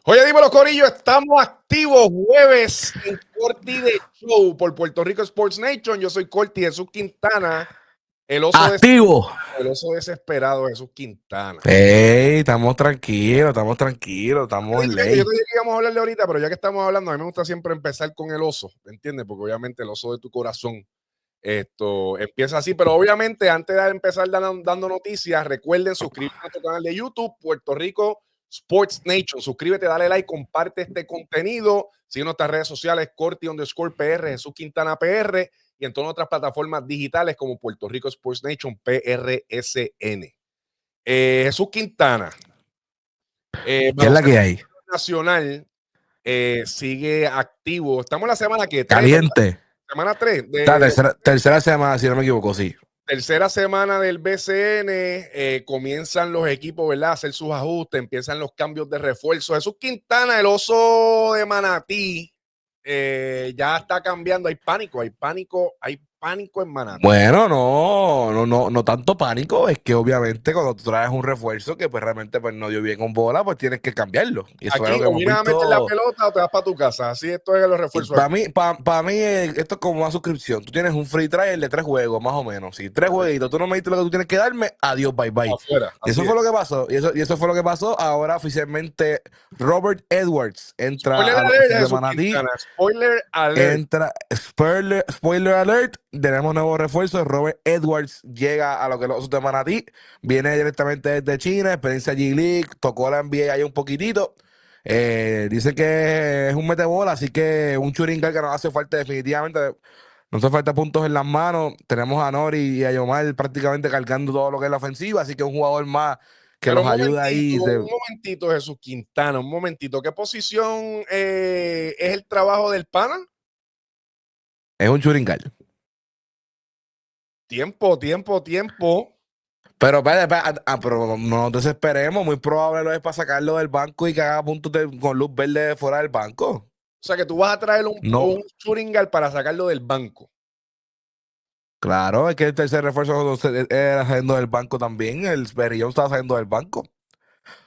Oye, dímelo, Corillo, estamos activos jueves en Corti de Show por Puerto Rico Sports Nation. Yo soy Corti Jesús Quintana, el oso, Activo. el oso desesperado Jesús Quintana. Ey, estamos estamos en Yo te dije ley. que íbamos a hablarle ahorita, pero ya que estamos hablando, a mí me gusta siempre empezar con el oso, ¿me entiendes? Porque obviamente el oso de tu corazón esto empieza así, pero obviamente antes de empezar dando noticias, recuerden suscribirse a nuestro canal de YouTube, Puerto Rico Sports Nation. Suscríbete, dale like, comparte este contenido. Sigue nuestras redes sociales, Corti_PR, Jesús Quintana PR, y en todas otras plataformas digitales como Puerto Rico Sports Nation, PRSN. Jesús Quintana. ¿Qué es la que hay? Nacional sigue activo. Estamos en la semana que 3, ¿verdad? Caliente. Semana 3 Está de tercera semana, si no me equivoco, sí. tercera semana del BCN. Comienzan los equipos, ¿verdad? A hacer sus ajustes, empiezan los cambios de refuerzo. Jesús Quintana, el oso de Manatí, ya está cambiando. Hay pánico en Manatí. Bueno, no tanto pánico. Es que obviamente cuando tú traes un refuerzo que pues realmente pues no dio bien con bola, pues tienes que cambiarlo. Y eso es Aquí lo que o hemos vienes a meter la visto. pelota o te vas para tu casa. Así esto es los refuerzos Para aquí. mí, esto es como una suscripción. Tú tienes un free trial de 3 juegos, más o menos. Si 3 jueguitos, tú no me diste lo que tú tienes que darme, adiós, bye bye. Afuera, Y así eso es. fue lo que pasó. Y eso fue lo que pasó. Ahora oficialmente Robert Edwards entra Spoiler a los alert, Osos de Jesús Manatí. Quintana. Spoiler alert. Spoiler alert, tenemos nuevo refuerzo. Robert Edwards llega a lo que es los Osos de Manatí. Viene directamente desde China, experiencia G-League, tocó la NBA ahí un poquitito. Dice que es un metebola, así que un churingal que nos hace falta definitivamente. Nos hace falta puntos en las manos. Tenemos a Nori y a Yomar prácticamente cargando todo lo que es la ofensiva, así que un jugador más que Pero los ayuda ahí. un momentito, Jesús Quintana, un momentito. ¿Qué posición es el trabajo del pana? Es un churingal. Tiempo. Pero, pero no nos desesperemos. Muy probable lo es para sacarlo del banco y que haga puntos con luz verde fuera del banco. O sea, que tú vas a traer No, un Churingal para sacarlo del banco. claro, es que el tercer refuerzo era saliendo del banco también. El Berrillón estaba saliendo del banco.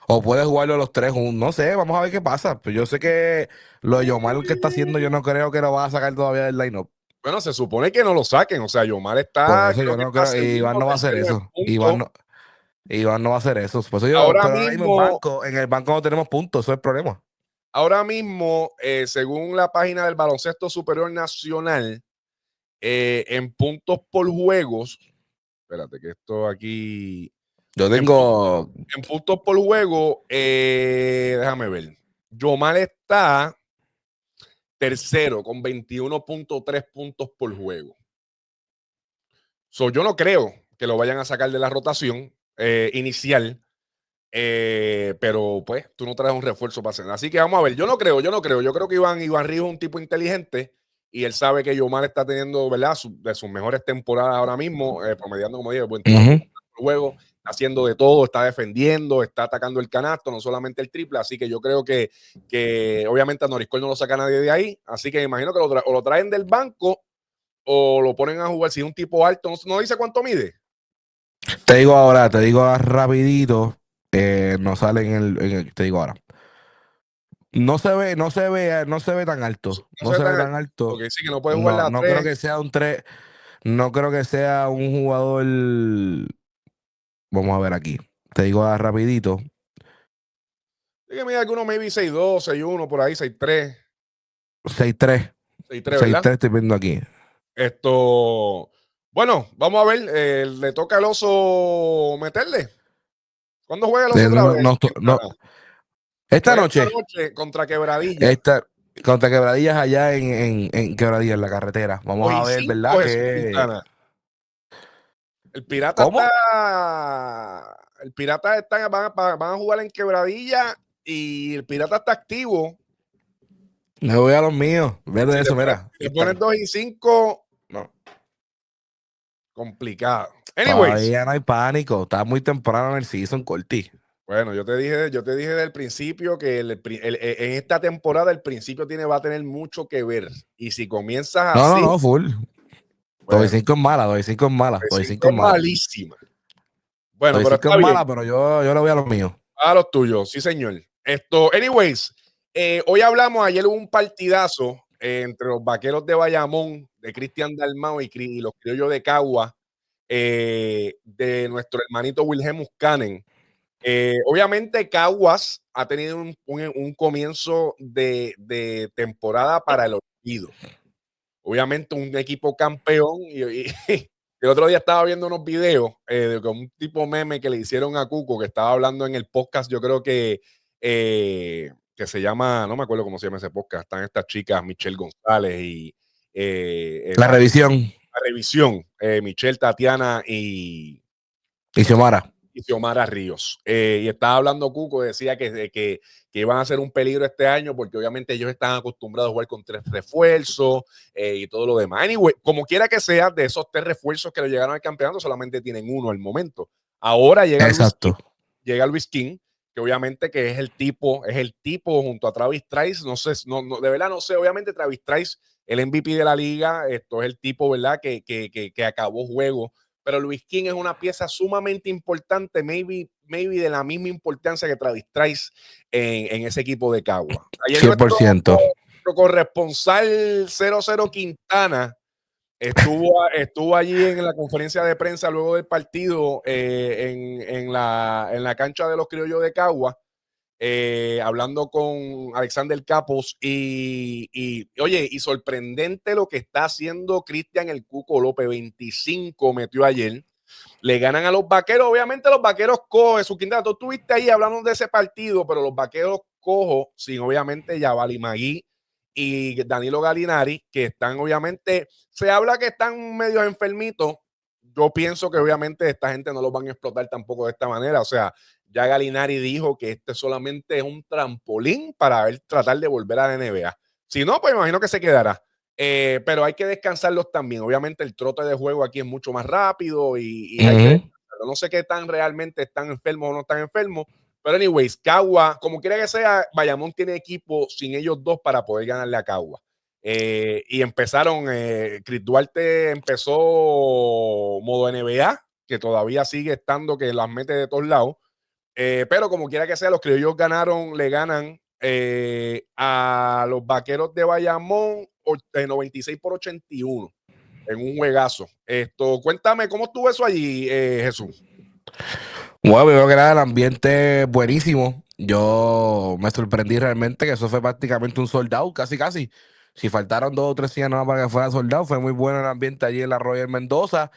O puede jugarlo los tres juntos. No sé, vamos a ver qué pasa. Pero yo sé que lo de Yomar que está haciendo, yo no creo que lo va a sacar todavía del lineup. Bueno, se supone que no lo saquen. O sea, Yomar Por está, eso creo yo que no está creo. segundo, Iván no va a hacer tercero en eso. punto. Iván no va a hacer eso. Por eso Ahora pero ahora mismo mismo, en el banco no tenemos puntos. Eso es el problema. según la página del Baloncesto Superior Nacional, en puntos por juegos, espérate que esto aquí, Yo en, tengo. en puntos por juego, déjame ver. Yomar está tercero con 21.3 puntos por juego. Yo no creo que lo vayan a sacar de la rotación inicial, pero pues tú no traes un refuerzo para hacer. Así que vamos a ver. Yo no creo. Yo creo que Iván Ríos es un tipo inteligente y él sabe que Yomar está teniendo, ¿verdad? De sus mejores temporadas ahora mismo, promediando, como dije, 21 Ujú. puntos por juego, está haciendo de todo, está defendiendo, está atacando el canasto, no solamente el triple. Así que yo creo que obviamente a Noriscol no lo saca nadie de ahí. Así que me imagino que o lo traen del banco o lo ponen a jugar. Si es un tipo alto, no dice cuánto mide. Te digo ahora rapidito. No sale te digo ahora. No se ve tan alto. No No se ve se tan ve tan alto. alto. Porque sí que no puede jugar No, la no creo 3. que sea un 3. No creo que sea un jugador. Vamos a ver aquí. Te digo ahora rapidito. Sí que mide alguno maybe 6'2, 6'1, por ahí, 6'3. 6'3. 6'3, ¿verdad? 6'3 estoy viendo aquí. Esto. Bueno, vamos a ver. Le toca al oso meterle. ¿Cuándo juega el oso otra vez? No. Esta Juega esta noche. noche contra Quebradilla. Esta, contra Quebradillas allá en Quebradillas, en la carretera. Vamos 2 a y ver, 5 ¿verdad? Jesús Quintana. El Pirata ¿Cómo? está. El Pirata está. Van a jugar en Quebradilla y el Pirata está activo. Me voy a los míos. Ve de Si eso, mira. te Aquí pones están. 2 y 5, No. complicado. Anyways. Todavía no hay pánico. Está muy temprano en el season, Corti. Bueno, yo te dije desde el principio que en esta temporada el principio va a tener mucho que ver. Y si comienzas así, No, full. 2 y bueno, 5 es mala, 2 y 5 es mala, el 2 y 5 5 es es mala. malísima. Bueno, 2 y pero 5 está es bien. mala, pero yo le voy a los míos. A los tuyos, sí, señor. Anyways, Hoy hablamos, ayer hubo un partidazo entre los Vaqueros de Bayamón, de Cristian Dalmau y los Criollos de Cagua, de nuestro hermanito Wilhelmus Canen. Obviamente Caguas ha tenido un comienzo de temporada para el olvido. Obviamente un equipo campeón y el otro día estaba viendo unos videos con un tipo meme que le hicieron a Cuco, que estaba hablando en el podcast, yo creo que se llama, no me acuerdo cómo se llama ese podcast, están estas chicas, Michelle González y La revisión. la revisión, Michelle, Tatiana y Xiomara. Y Xiomara Ríos. Y estaba hablando Cuco, decía que iban a ser un peligro este año porque obviamente ellos están acostumbrados a jugar con 3 refuerzos y todo lo demás. Anyway, como quiera que sea, de esos 3 refuerzos que le llegaron al campeonato, solamente tienen uno al momento. Ahora llega Luis King, que obviamente que es el tipo junto a Travis Trice, no sé, de verdad no sé, obviamente Travis Trice, el MVP de la liga, esto es el tipo, ¿verdad? Que acabó juego, pero Luis King es una pieza sumamente importante, maybe de la misma importancia que Travis Trice en ese equipo de Cagua. Ayer 100%. Nuestro corresponsal 00 Quintana estuvo allí en la conferencia de prensa luego del partido en la cancha de los Criollos de Cagua, hablando con Alexander Capos oye, y sorprendente lo que está haciendo Cristian el Cuco López. 25 metió ayer, le ganan a los Vaqueros. Obviamente los Vaqueros cogen su Quintana, tú estuviste ahí hablando de ese partido, pero los Vaqueros cojo sin obviamente Yavali Magui y Danilo Galinari, que están obviamente, se habla que están medio enfermitos. Yo pienso que obviamente esta gente no los van a explotar tampoco de esta manera. O sea, ya Galinari dijo que este solamente es un trampolín para tratar de volver a la NBA. Si no, pues imagino que se quedará. Pero hay que descansarlos también. Obviamente el trote de juego aquí es mucho más rápido y hay que descansarlo. No sé qué tan realmente están enfermos o no están enfermos. Pero anyways, Cagua, como quiera que sea, Bayamón tiene equipo sin ellos dos para poder ganarle a Cagua. Y empezaron, Chris Duarte empezó modo NBA, que todavía sigue estando, que las mete de todos lados. Pero como quiera que sea, los criollos le ganan a los Vaqueros de Bayamón 96-81 en un juegazo. Cuéntame, ¿cómo estuvo eso allí, Jesús? Bueno, veo que era el ambiente buenísimo. Yo me sorprendí realmente que eso fue prácticamente un soldado, casi casi. Si faltaron 2 o 3 días nada más para que fuera soldado, fue muy bueno el ambiente allí en la Royal Mendoza.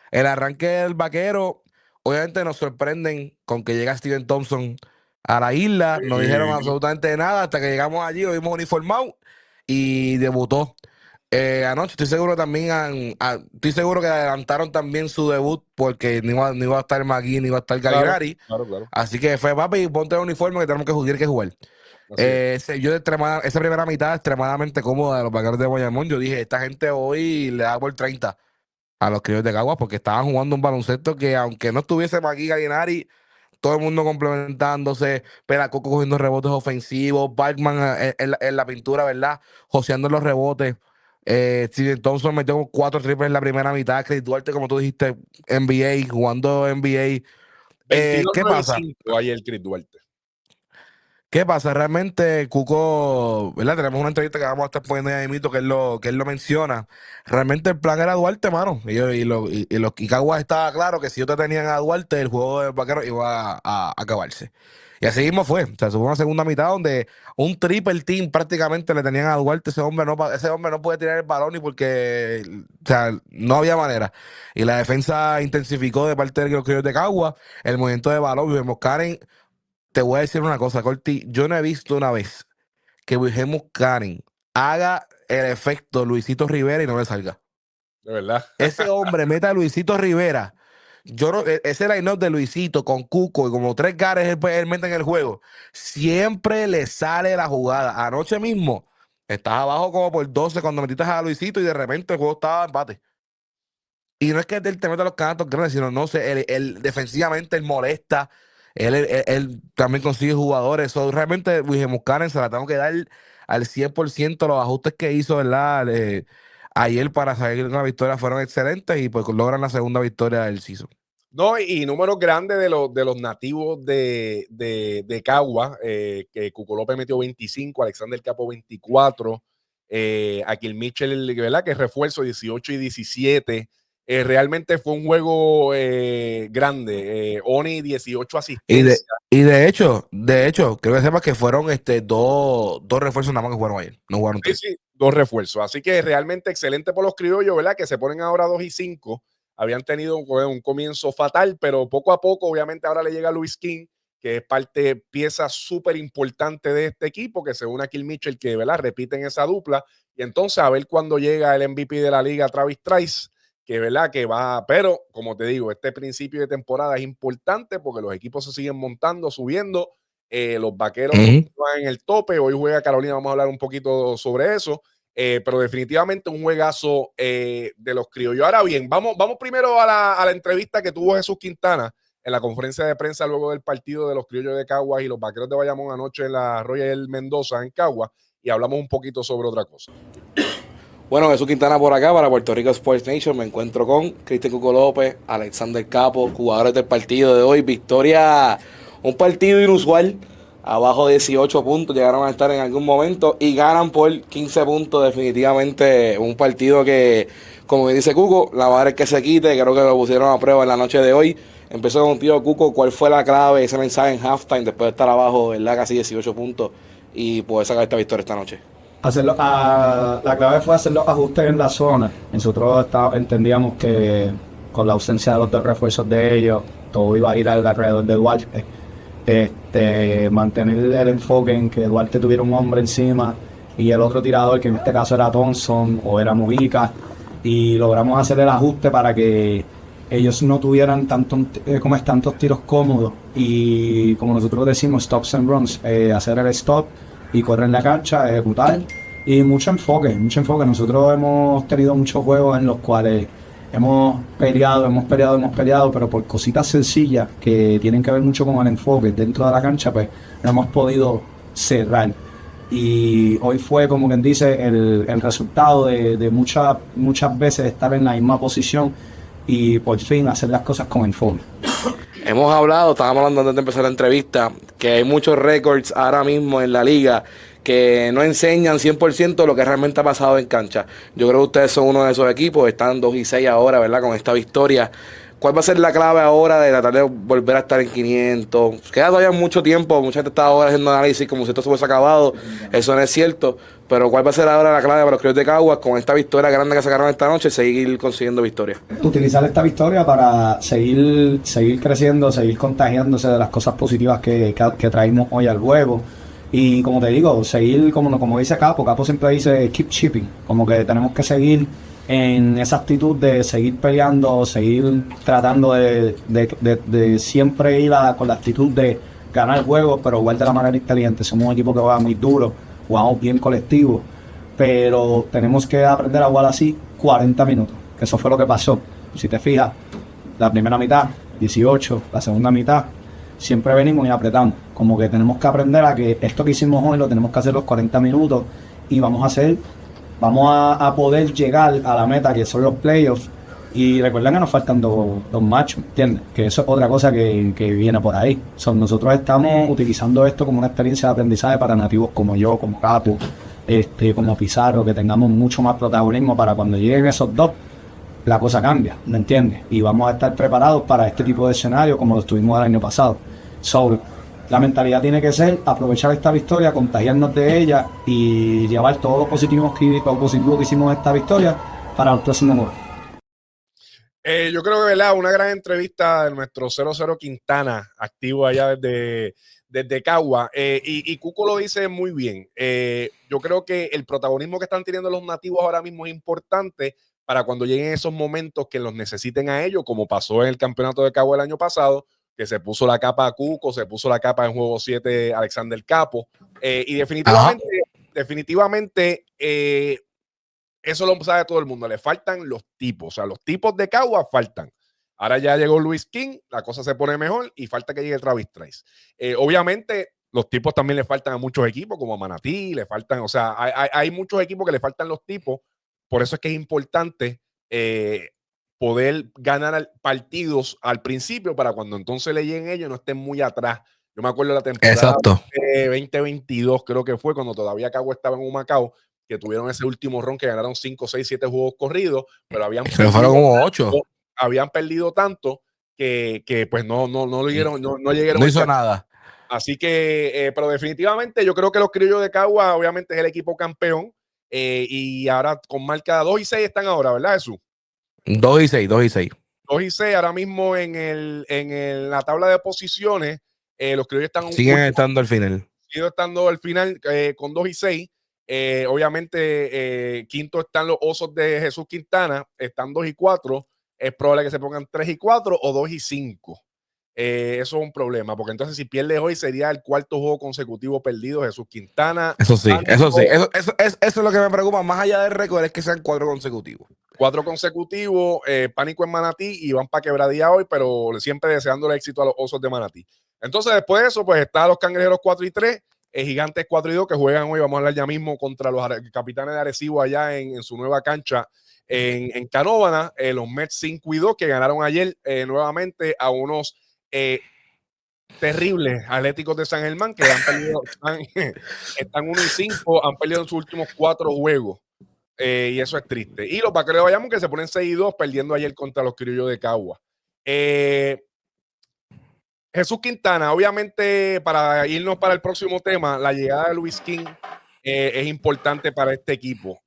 El arranque del Vaquero, obviamente nos sorprenden con que llega Steven Thompson a la isla. No dijeron absolutamente nada hasta que llegamos allí, lo vimos uniformado y debutó. Anoche estoy seguro también estoy seguro que adelantaron también su debut porque ni iba a estar Magui ni iba a estar Galinari. Claro. Así que fue papi, ponte el uniforme que tenemos que jugar. Esa primera mitad extremadamente cómoda de los Vaqueros de Bayamón. Yo dije, esta gente hoy le da por 30 a los Criollos de Caguas porque estaban jugando un baloncesto que aunque no estuviese Magui Galinari, todo el mundo complementándose, Pelacoco cogiendo rebotes ofensivos, Bachman en la pintura, ¿verdad? Joseando los rebotes. Steven Thompson metió 4 triples en la primera mitad. Chris Duarte, como tú dijiste, NBA, jugando NBA. ¿Qué pasa? 22-9-5 ahí el Chris Duarte. ¿Qué pasa? Realmente, Cuco, ¿verdad? Tenemos una entrevista que vamos a estar poniendo ahí mito que él lo menciona. Realmente el plan era Duarte, mano. Y los Caguas estaba claro que si ellos te tenían a Duarte, el juego de vaquero iba a acabarse. Y así mismo fue. O sea, se fue una segunda mitad donde un triple team prácticamente le tenían a Duarte. Ese hombre no puede tirar el balón ni porque, o sea, no había manera. Y la defensa intensificó de parte de los Criollos de Caguas. El movimiento de balón, vimos Karen. Te voy a decir una cosa, Corti. Yo no he visto una vez que Wilhelmus Karen haga el efecto Luisito Rivera y no le salga. De verdad. Ese hombre meta a Luisito Rivera. Yo no, ese line-up de Luisito con Cuco y como 3 gares él mete en el juego. Siempre le sale la jugada. Anoche mismo estás abajo como por 12 cuando metiste a Luisito y de repente el juego estaba empate. Y no es que él te meta los canastos grandes, sino no sé, él defensivamente él molesta. Él también consigue jugadores. Realmente, Wilhelmus Karen se la tengo que dar al 100%. Los ajustes que hizo, ¿verdad? Ayer para salir una victoria fueron excelentes y pues logran la segunda victoria del season. No, y números grandes de los nativos de Cagua, que Cuco López metió 25, Alexander Capo 24, Akil Mitchell, ¿verdad? Que es refuerzo 18 y 17. Realmente fue un juego grande. Oni 18 Y de, asistencias. y de hecho, creo que sepas que fueron dos refuerzos nada más que jugaron ayer. No jugaron Sí, tres. sí, dos refuerzos. Así que realmente excelente por los criollos, ¿verdad? Que se ponen ahora 2 y 5. Habían tenido un comienzo fatal, pero poco a poco, obviamente, ahora le llega Luis King, que es pieza súper importante de este equipo, que se une a Kill Mitchell, que, ¿verdad? Repiten esa dupla. Y entonces, a ver cuándo llega el MVP de la liga, Travis Trice, que, ¿verdad? Que va, pero, como te digo, este principio de temporada es importante porque los equipos se siguen montando, subiendo. Los vaqueros continúan en el tope. Hoy juega Carolina, vamos a hablar un poquito sobre eso. Pero definitivamente un juegazo de los criollos. Ahora bien, vamos primero a la entrevista que tuvo Jesús Quintana en la conferencia de prensa luego del partido de los criollos de Caguas y los vaqueros de Bayamón anoche en la Royal Mendoza en Caguas, y hablamos un poquito sobre otra cosa. Bueno, Jesús Quintana por acá para Puerto Rico Sports Nation. Me encuentro con Cristian Cuco López, Alexander Capo, jugadores del partido de hoy. Victoria, un partido inusual, abajo de 18 puntos, llegaron a estar en algún momento y ganan por 15 puntos. Definitivamente un partido que, como dice Cuco, la madre es que se quite. Creo que lo pusieron a prueba en la noche de hoy. Empezó contigo, Cuco, ¿cuál fue la clave, ese mensaje en halftime después de estar abajo, ¿verdad? Casi 18 puntos y poder sacar esta victoria esta noche? La clave fue hacer los ajustes en la zona. Nosotros entendíamos que con la ausencia de los dos refuerzos de ellos, todo iba a ir alrededor de Duarte. Mantener el enfoque en que Duarte tuviera un hombre encima y el otro tirador, que en este caso era Thompson o era Mujica, y logramos hacer el ajuste para que ellos no tuvieran tantos tiros cómodos y, como nosotros decimos, stops and runs, hacer el stop y correr en la cancha, ejecutar, y mucho enfoque. Nosotros hemos tenido muchos juegos en los cuales hemos peleado, pero por cositas sencillas que tienen que ver mucho con el enfoque dentro de la cancha, pues no hemos podido cerrar. Y hoy fue, como quien dice, el resultado de muchas veces estar en la misma posición y por fin hacer las cosas con enfoque. Estábamos hablando antes de empezar la entrevista, que hay muchos récords ahora mismo en la liga que no enseñan 100% lo que realmente ha pasado en cancha. Yo creo que ustedes son uno de esos equipos, están 2 y 6 ahora, ¿verdad? Con esta victoria. ¿Cuál va a ser la clave ahora de tratar de volver a estar en 500? Queda todavía mucho tiempo, mucha gente está ahora haciendo análisis como si esto se hubiese acabado. Eso no es cierto. Pero ¿cuál va a ser ahora la clave para los criollos de Caguas con esta victoria grande que sacaron esta noche, seguir consiguiendo victorias? Utilizar esta victoria para seguir creciendo, seguir contagiándose de las cosas positivas que traímos hoy al juego. Y como te digo, seguir, como dice Capo siempre dice keep chipping, como que tenemos que seguir en esa actitud de seguir peleando, seguir tratando de siempre ir con la actitud de ganar el juego, pero jugar de la manera inteligente. Somos un equipo que juega muy duro, jugamos bien colectivo, pero tenemos que aprender a jugar así 40 minutos, que eso fue lo que pasó. Si te fijas, la primera mitad, 18, la segunda mitad, siempre venimos y apretamos. Como que tenemos que aprender a que esto que hicimos hoy lo tenemos que hacer los 40 minutos y vamos a poder llegar a la meta, que son los playoffs. Y recuerden que nos faltan dos matches, ¿entiendes? Que eso es otra cosa que viene por ahí. Nosotros estamos utilizando esto como una experiencia de aprendizaje para nativos como yo, como Capo, como Pizarro, que tengamos mucho más protagonismo para cuando lleguen esos dos, la cosa cambia, ¿me entiendes? Y vamos a estar preparados para este tipo de escenario como lo estuvimos el año pasado. La mentalidad tiene que ser aprovechar esta victoria, contagiarnos de ella y llevar todo lo positivo que hicimos en esta victoria para los próximos juegos. Yo creo que, ¿verdad? Una gran entrevista de nuestro 00 Quintana, activo allá desde Cagua. Y Cuco lo dice muy bien. Yo creo que el protagonismo que están teniendo los nativos ahora mismo es importante para cuando lleguen esos momentos que los necesiten a ellos, como pasó en el campeonato de Cagua el año pasado, que se puso la capa a Cuco, se puso la capa en juego 7 Alexander Capo. Y definitivamente eso lo sabe todo el mundo. Le faltan los tipos. O sea, los tipos de Cagua faltan. Ahora ya llegó Luis King, la cosa se pone mejor y falta que llegue Travis Trice. Obviamente, los tipos también le faltan a muchos equipos, como a Manatí, le faltan, o sea, hay muchos equipos que le faltan los tipos. Por eso es que es importante poder ganar partidos al principio para cuando entonces le lleguen ellos no estén muy atrás. Yo me acuerdo de la temporada Exacto. de 2022, creo que fue, cuando todavía Cagua estaba en Humacao, que tuvieron ese último ron que ganaron 5, 6, 7 juegos corridos, pero Creo que fueron como 8. habían perdido tanto que pues no llegaron, no llegaron No a hizo echar. nada. Así que, pero definitivamente yo creo que los criollos de Cagua, obviamente es el equipo campeón, y ahora con marca 2-6 están ahora, ¿verdad, Jesús? 2-6, 2-6. 2-6 ahora mismo la tabla de posiciones, los criollos están Siguen estando al final. siguen estando al final con 2-6. Obviamente, quinto están los Osos de Jesús Quintana, están 2-4. Es probable que se pongan 3-4 o 2-5. Eso es un problema, porque entonces si pierdes hoy sería el cuarto juego consecutivo perdido. Jesús Quintana. Eso sí, Pánico, eso sí. Eso es lo que me preocupa, más allá del récord, es que sean 4 consecutivos. 4 consecutivos, Pánico en Manatí y van para Quebradía hoy, pero siempre deseándole éxito a los Osos de Manatí. Entonces, después de eso, pues está los Cangrejeros 4-3, Gigantes 4-2, que juegan hoy, vamos a hablar ya mismo, contra los Capitanes de Arecibo allá en su nueva cancha en Canóvana. Los Mets 5-2, que ganaron ayer nuevamente a unos terribles Atléticos de San Germán, que han perdido, están 1-5, han perdido en sus últimos 4 juegos. Y eso es triste. Y los Vaqueros de Bayamón, que se ponen 6-2, perdiendo ayer contra los Criollos de Cagua. Jesús Quintana, obviamente, para irnos para el próximo tema, la llegada de Luis King es importante para este equipo.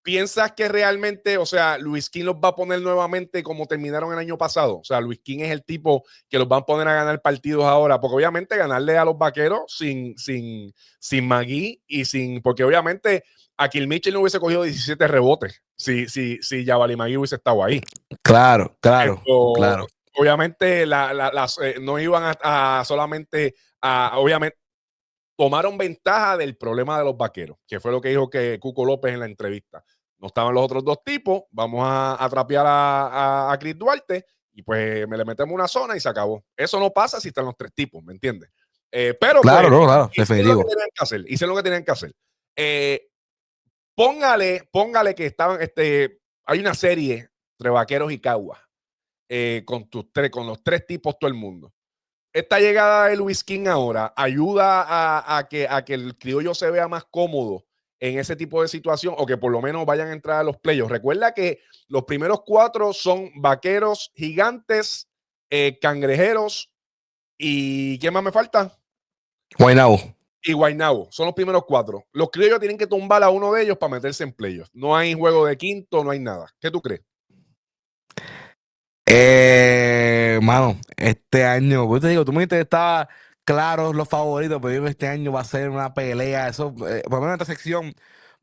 ¿Piensas que realmente, o sea, Luis King los va a poner nuevamente como terminaron el año pasado? O sea, Luis King es el tipo que los van a poner a ganar partidos ahora, porque obviamente ganarle a los Vaqueros sin Magui y porque obviamente aquí el Mitchell no hubiese cogido 17 rebotes si Jabari Magui hubiese estado ahí. Claro. Obviamente no iban a solamente obviamente tomaron ventaja del problema de los Vaqueros, que fue lo que dijo que Cuco López en la entrevista. No estaban los otros dos tipos, vamos a trapear a Chris Duarte y pues me le metemos una zona y se acabó. Eso no pasa si están los 3 tipos, ¿me entiendes? Pero claro, pues, claro, hicieron definitivo. lo que tenían que hacer, hicieron lo que tenían que hacer. Póngale que estaban, hay una serie entre Vaqueros y Caguas, con los 3 tipos, todo el mundo. Esta llegada de Luis King ahora ayuda a que el criollo se vea más cómodo en ese tipo de situación, o que por lo menos vayan a entrar a los playoffs. Recuerda que los primeros 4 son Vaqueros, Gigantes, Cangrejeros y ¿quién más me falta? Guaynabo. Y Guaynabo. Son los primeros 4. Los criollos tienen que tumbar a uno de ellos para meterse en playoffs. No hay juego de quinto, no hay nada. ¿Qué tú crees? Mano, este año, pues te digo, tú me dijiste que estaba claro los favoritos, pero yo creo que este año va a ser una pelea. Eso, por lo menos en esta sección,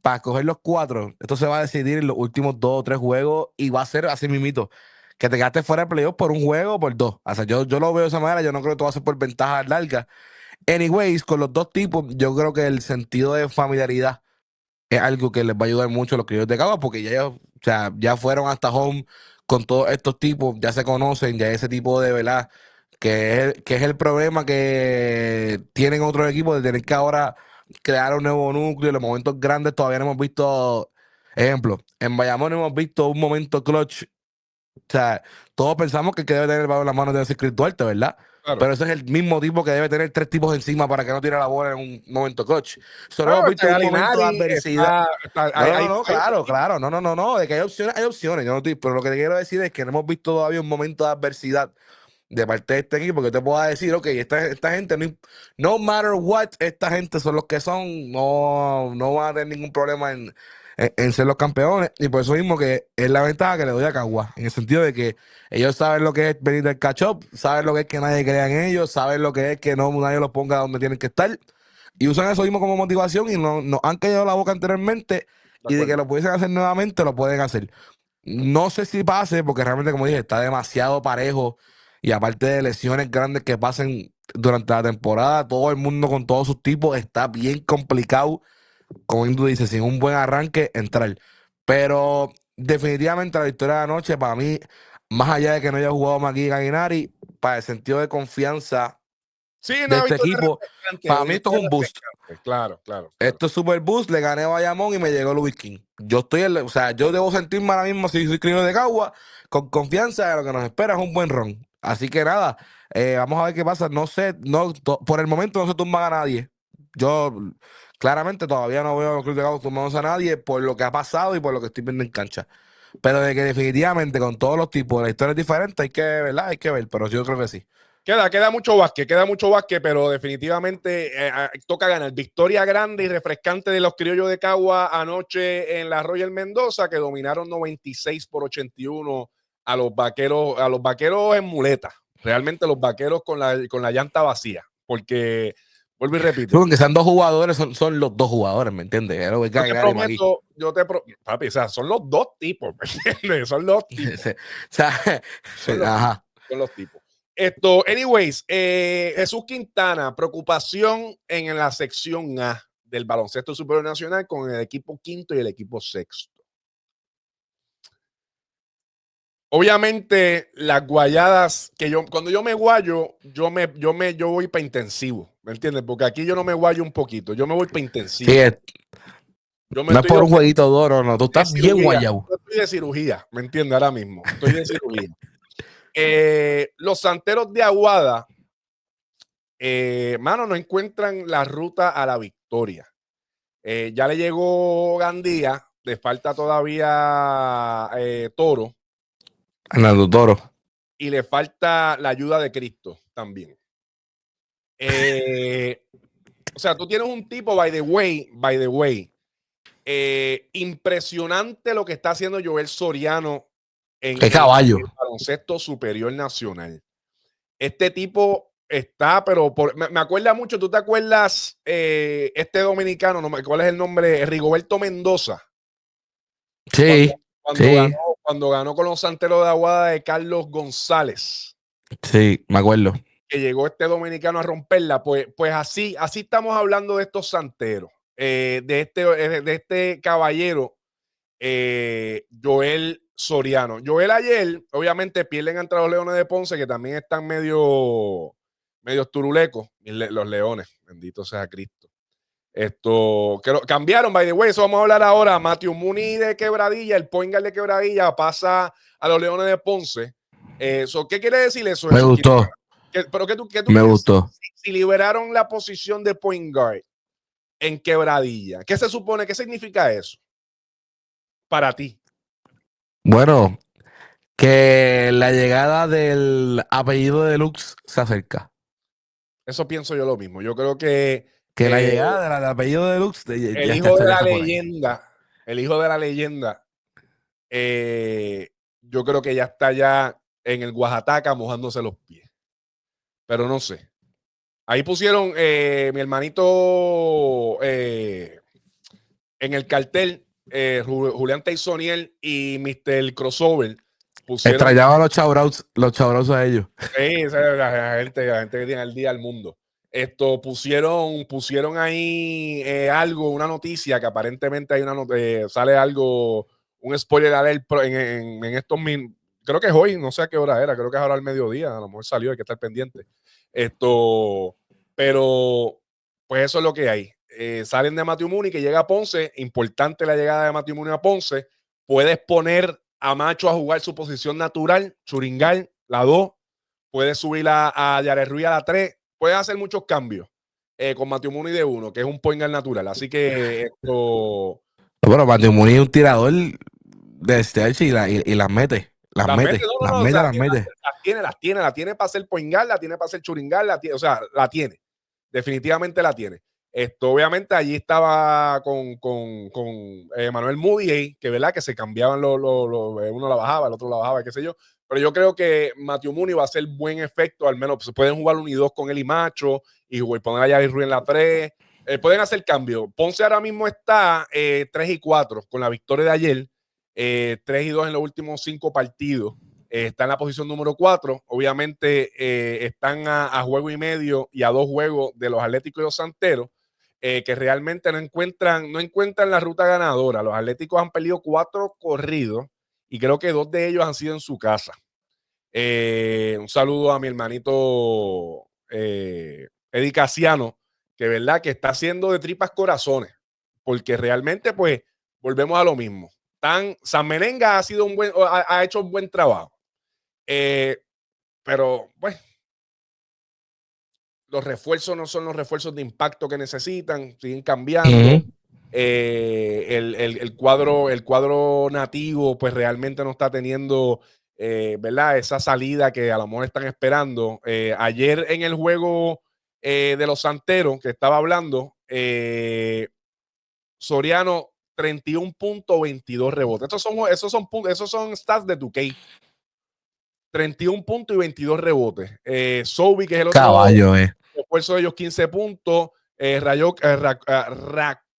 para coger los 4, esto se va a decidir en los últimos 2 o 3 juegos y va a ser así mismito. Que te quedaste fuera de playoff por un juego o por 2. O sea, yo lo veo de esa manera, yo no creo que todo va a ser por ventajas largas. Anyways, con los 2 tipos, yo creo que el sentido de familiaridad es algo que les va a ayudar mucho a los criollos de Cagua, porque o sea, ya fueron hasta home con todos estos tipos, ya se conocen, ya ese tipo de verdad, que es el problema que tienen otros equipos de tener que ahora crear un nuevo núcleo. En los momentos grandes todavía no hemos visto, ejemplo, en Bayamón no hemos visto un momento clutch. O sea, todos pensamos que el que debe tener el balón en las manos debe ser Chris Duarte, ¿verdad? Claro. Pero ese es el mismo tipo que debe tener 3 tipos encima para que no tire la bola en un momento clutch. Solo Bueno, hemos visto está un momento de Galinari, adversidad. No, hay claro. No. De que hay opciones. Yo no pero lo que te quiero decir es que no hemos visto todavía un momento de adversidad de parte de este equipo que te pueda decir, ok, esta gente, no matter what, esta gente son los que son, no van a tener ningún problema en ser los campeones. Y por eso mismo que es la ventaja que le doy a Cagua, en el sentido de que ellos saben lo que es venir del catch-up, saben lo que es que nadie crea en ellos, saben lo que es que no nadie los ponga donde tienen que estar, y usan eso mismo como motivación y nos han callado la boca anteriormente, y de que lo pudiesen hacer nuevamente, lo pueden hacer. No sé si pase, porque realmente, como dije, está demasiado parejo. Y aparte de lesiones grandes que pasen durante la temporada, todo el mundo con todos sus tipos está bien complicado, como Indu dice, sin un buen arranque, entrar. Pero definitivamente la victoria de anoche, para mí, más allá de que no haya jugado Magui Galinari, para el sentido de confianza, Sí, de una este victoria equipo. refrescante, Para una mí esto es victoria un boost. refrescante. Claro, claro, claro. Esto es super boost, le gané a Bayamón y me llegó Luis King. Yo estoy, o sea, yo debo sentirme ahora mismo, si soy criollo de Cagua, con confianza de lo que nos espera es un buen ron. Así que nada, vamos a ver qué pasa. No sé, por el momento no se tumban a nadie. Yo claramente todavía no veo a los Cruz de Cagua tumbándose a nadie por lo que ha pasado y por lo que estoy viendo en cancha. Pero de que definitivamente con todos los tipos, la historia es diferente, hay que, ¿verdad? Hay que ver, pero yo creo que sí. Queda mucho básquet, pero definitivamente toca ganar. Victoria grande y refrescante de los criollos de Cagua anoche en la Royal Mendoza, que dominaron 96-81 a los vaqueros en muleta. Realmente los vaqueros con la llanta vacía. Porque, vuelvo y Sí, repito, porque sean dos jugadores, son los dos jugadores, ¿me entiendes? Es lo que hay que agregar aquí. papi, o sea, son los dos tipos, ¿me entiendes? Son los tipos. O sea, Son los tipos. ajá. Son los tipos. Anyways, Jesús Quintana, preocupación en la sección A del baloncesto superior nacional con el equipo quinto y el equipo sexto. Obviamente, las guayadas que cuando yo me guayo, yo voy para intensivo, ¿me entiendes? Porque aquí yo no me guayo un poquito, yo me voy para intensivo. Sí, Yo me no es estoy por un jueguito duro, no. Tú de estás bien cirugía. guayabo. Yo estoy de cirugía, ¿me entiendes? Ahora mismo, estoy de cirugía. Los Santeros de Aguada, mano, no encuentran la ruta a la victoria. Ya le llegó Gandía, le falta todavía Toro Hernando Toro. y le falta la ayuda de Cristo también. O sea, tú tienes un tipo, by the way, impresionante lo que está haciendo Joel Soriano en Qué caballo. el baloncesto superior nacional. Este tipo está, pero me acuerda mucho, ¿tú te acuerdas este dominicano, cuál es el nombre? Rigoberto Mendoza. Sí, sí, Cuando ganó con los Santeros de Aguada de Carlos González, sí, me acuerdo. que llegó este dominicano a romperla, pues así estamos hablando de estos Santeros, de este caballero, Joel Soriano. Joel ayer, obviamente, pierden ante los Leones de Ponce, que también están medio turulecos, los Leones, bendito sea Cristo. Cambiaron, by the way, eso vamos a hablar ahora. Matthew Mooney de Quebradilla, el point guard de Quebradilla, pasa a los Leones de Ponce. ¿Qué quiere decir eso? Me gustó, ¿Pero qué tú me piensas? gustó. Si liberaron la posición de point guard en Quebradilla, ¿qué se supone? ¿Qué significa eso para ti? Bueno, que la llegada del apellido de Lux se acerca. Eso pienso yo lo mismo. Yo creo que Que la llegada del apellido de Lux el ya hijo de la está por ahí. leyenda, yo creo que ya está ya en el Oaxaca mojándose los pies. Pero no sé. Ahí pusieron mi hermanito en el cartel, Julián Taysoniel y Mr. Crossover pusieron. Extrañaba los chavos a ellos. Sí, esa es la gente que tiene al día al mundo. Pusieron ahí algo, una noticia que aparentemente hay sale algo, un spoiler alert en estos creo que es hoy, no sé a qué hora era, creo que es ahora al mediodía, a lo mejor salió, hay que estar pendiente. Pero pues eso es lo que hay. Salen de Matthew Mooney, que llega a Ponce, importante la llegada de Matthew Mooney a Ponce. Puedes poner a Macho a jugar su posición natural, Churingal, la 2. Puedes subir a Yaret Ruiz a la 3. Puedes hacer muchos cambios con Matthew Mooney de 1, que es un point guard natural. Así que Bueno, Matthew Mooney es un tirador de stretch y las mete. Las las mete, mete, las o mete, sea, las mete. la tiene para hacer point guard, la tiene para hacer churingal, o sea, la tiene. Definitivamente la tiene. Obviamente allí estaba con Manuel Moody, que verdad que se cambiaban uno la bajaba, el otro la bajaba, qué sé yo. Pero yo creo que Matthew Mooney va a hacer buen efecto, al menos se pueden jugar 1 y 2 con él y Macho, y poner a Yair Ruiz en la 3. Pueden hacer cambio. Ponce ahora mismo está 3 y 4 con la victoria de ayer, 3 y 2 en los últimos 5 partidos. Está en la posición número 4. Obviamente están a juego y medio y a 2 juegos de los Atléticos y los Santeros, que realmente no encuentran la ruta ganadora. Los Atléticos han perdido 4 corridos y creo que 2 de ellos han sido en su casa. Un saludo a mi hermanito Eddie Casiano, que verdad que está haciendo de tripas corazones, porque realmente, pues, volvemos a lo mismo. San Merenga ha hecho un buen trabajo. Pero, pues, los refuerzos no son los refuerzos de impacto que necesitan, siguen cambiando. El cuadro nativo, pues realmente no está teniendo, ¿verdad? Esa salida que a lo mejor están esperando. Ayer en el juego de los Santeros que estaba hablando, Soriano 31.22 rebotes. Esos son stats de 2K. 31 puntos y 22 rebotes. Sobi, que es el otro Caballo, refuerzo de ellos, 15 puntos.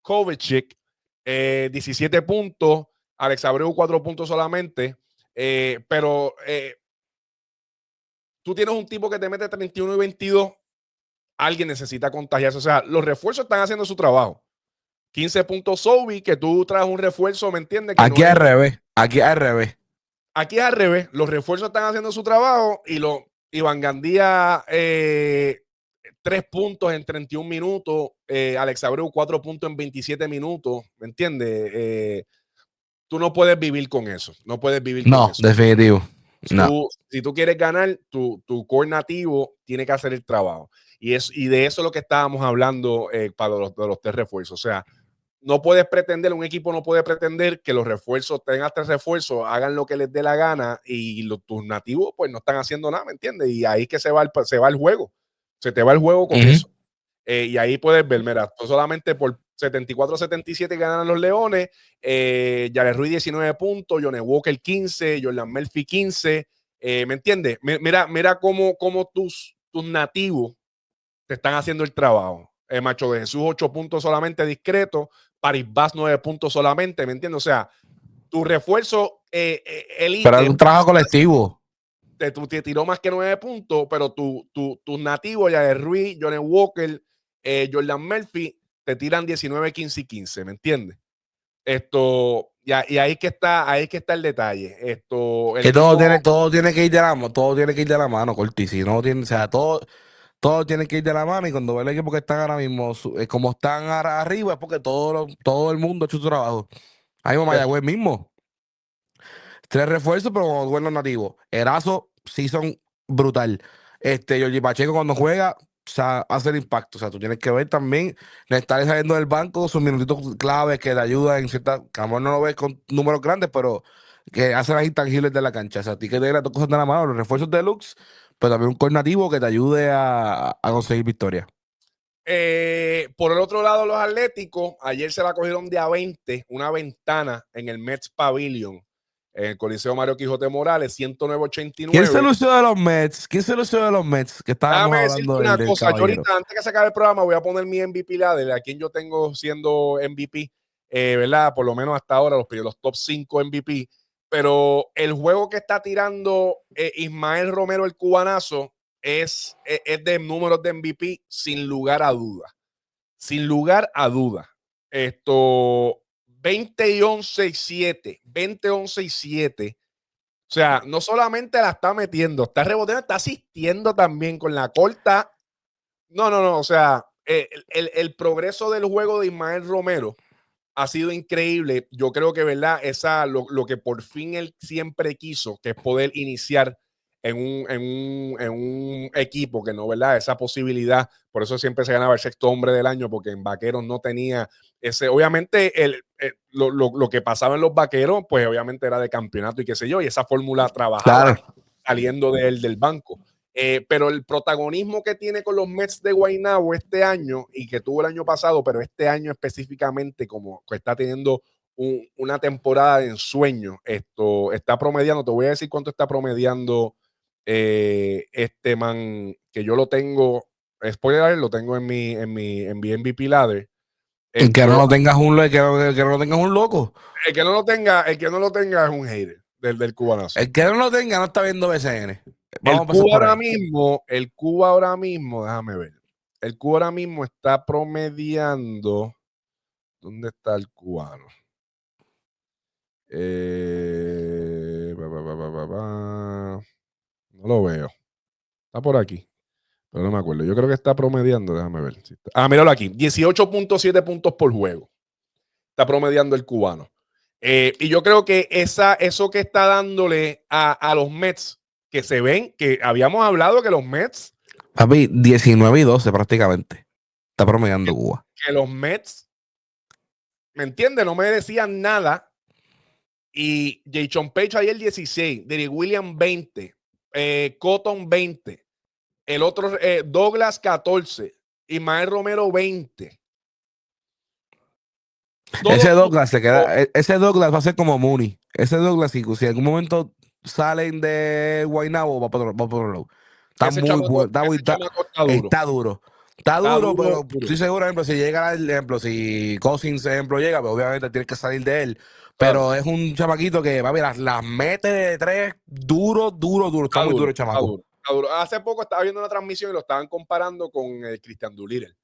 Rakovic, 17 puntos. Alex Abreu, 4 puntos solamente. Pero tú tienes un tipo que te mete 31 y 22. Alguien necesita contagiarse. O sea, los refuerzos están haciendo su trabajo. 15 puntos Sobi, que tú traes un refuerzo, ¿me entiendes? Que Aquí no al es. revés. Aquí al revés. Aquí es al revés. Los refuerzos están haciendo su trabajo y Iván Gandía 3 puntos en 31 minutos. Alex Abreu 4 puntos en 27 minutos. ¿Me entiendes? Tú no puedes vivir con eso. No puedes vivir con No, eso. definitivo. No. Si tú quieres ganar, tu core nativo tiene que hacer el trabajo. Y de eso es lo que estábamos hablando para de los 3 refuerzos. O sea, un equipo no puede pretender que los refuerzos tengan 3 refuerzos, hagan lo que les dé la gana y tus nativos pues no están haciendo nada, ¿me entiendes? Y ahí es que se va el juego. Se te va el juego con eso. Y ahí puedes ver, mira, solamente por 74-77 ganan los Leones, Jared Ruiz 19 puntos, Johnny Walker 15, Jordan Murphy 15, ¿me entiendes? Mira cómo tus nativos te están haciendo el trabajo. Macho de Jesús 8 puntos solamente discreto, Paris Bass 9 puntos solamente, ¿me entiendes? O sea, tu refuerzo Pero es elite un trabajo colectivo. te tiró más que 9 puntos, pero tus nativos, ya de Ruiz, Johnny Walker, Jordan Murphy, te tiran 19, 15 y 15, ¿me entiendes? Y ahí que está el detalle. El Que equipo, todo tiene que ir de la mano, todo tiene que ir de la mano, Corti. Si no tiene, o sea, todo tiene que ir de la mano. Y cuando ve el equipo que están ahora mismo, como están arriba, es porque todo el mundo ha hecho su trabajo. Ahí mismo Mayagüez mismo. 3 refuerzos, pero con buenos nativos. Erazo, sí son brutal. Georgie Pacheco cuando juega, o sea, hace el impacto. O sea, tú tienes que ver también, le estar saliendo del banco sus minutitos claves que le ayudan en ciertas. Que a lo mejor no lo ves con números grandes, pero que hacen las intangibles de la cancha. O sea, a ti que te las 2 cosas de la mano, los refuerzos deluxe, pero también un coordinativo que te ayude a conseguir victoria. por el otro lado, los Atléticos, ayer se la cogieron de a 20, una ventana en el Mets Pavilion, en el Coliseo Mario Quijote Morales, ¿Quién se 109-89. lució de los Mets? ¿Quién se lució de los Mets? Que estábamos Déjame decirte hablando una del cosa. Yo caballero. ahorita, antes que se acabe el programa, voy a poner mi MVP ladder, a quien yo tengo siendo MVP, ¿verdad? Por lo menos hasta ahora, los top 5 MVP. Pero el juego que está tirando Ismael Romero, el cubanazo, es de números de MVP sin lugar a duda. Sin lugar a duda. 20 y 11 y 7. 20, 11 y 7. O sea, no solamente la está metiendo, está reboteando, está asistiendo también con la corta. No. O sea, el progreso del juego de Ismael Romero ha sido increíble. Yo creo que, ¿verdad? Lo que por fin él siempre quiso, que es poder iniciar en un equipo que no, ¿verdad? Esa posibilidad. Por eso siempre se ganaba el 6º hombre del año, porque en Vaqueros no tenía ese. Obviamente, lo que pasaba en los Vaqueros, pues obviamente era de campeonato y qué sé yo, y esa fórmula trabajaba Claro. saliendo del banco. Pero el protagonismo que tiene con los Mets de Guaynabo este año y que tuvo el año pasado, pero este año específicamente, como que está teniendo una temporada de ensueño, está promediando, te voy a decir cuánto está promediando este man, que yo lo tengo, spoiler, lo tengo en mi MVP ladder. Que no lo tengas que no lo tengas un loco. El que no lo tenga es un hater del cubanazo. El que no lo tenga no está viendo BCN. Vamos a pasar por ahí. El Cuba ahora mismo, déjame ver. El Cuba ahora mismo está promediando. ¿Dónde está el cubano? No lo veo. Está por aquí. Pero no me acuerdo. Yo creo que está promediando. Déjame ver. Míralo aquí. 18.7 puntos por juego. Está promediando el cubano. Y yo creo que eso que está dándole a los Mets, que se ven, que habíamos hablado que los Mets. Papi, 19-12 prácticamente. Está promediando Cuba. Que los Mets, ¿me entiendes? No me decían nada. Y Jason Page ayer 16, Derek Williams 20, Cotton 20, el otro Douglas 14, Ismael Romero 20. Ese Douglas va a ser como Mooney. Ese Douglas, si en algún momento salen de Guaynabo, va por otro lado. Está Ese muy chamaco- bueno. ese chamaco está duro. Está duro. Está duro, duro, pero duro. estoy seguro, ejemplo, si llega, ejemplo, si Cousins, ejemplo, llega, pues obviamente tienes que salir de él. Pero es un chamaquito que, va a ver, las mete de tres duro. Está muy duro el chamaco. Está duro. Hace poco estaba viendo una transmisión y lo estaban comparando con el Christian Doolittle,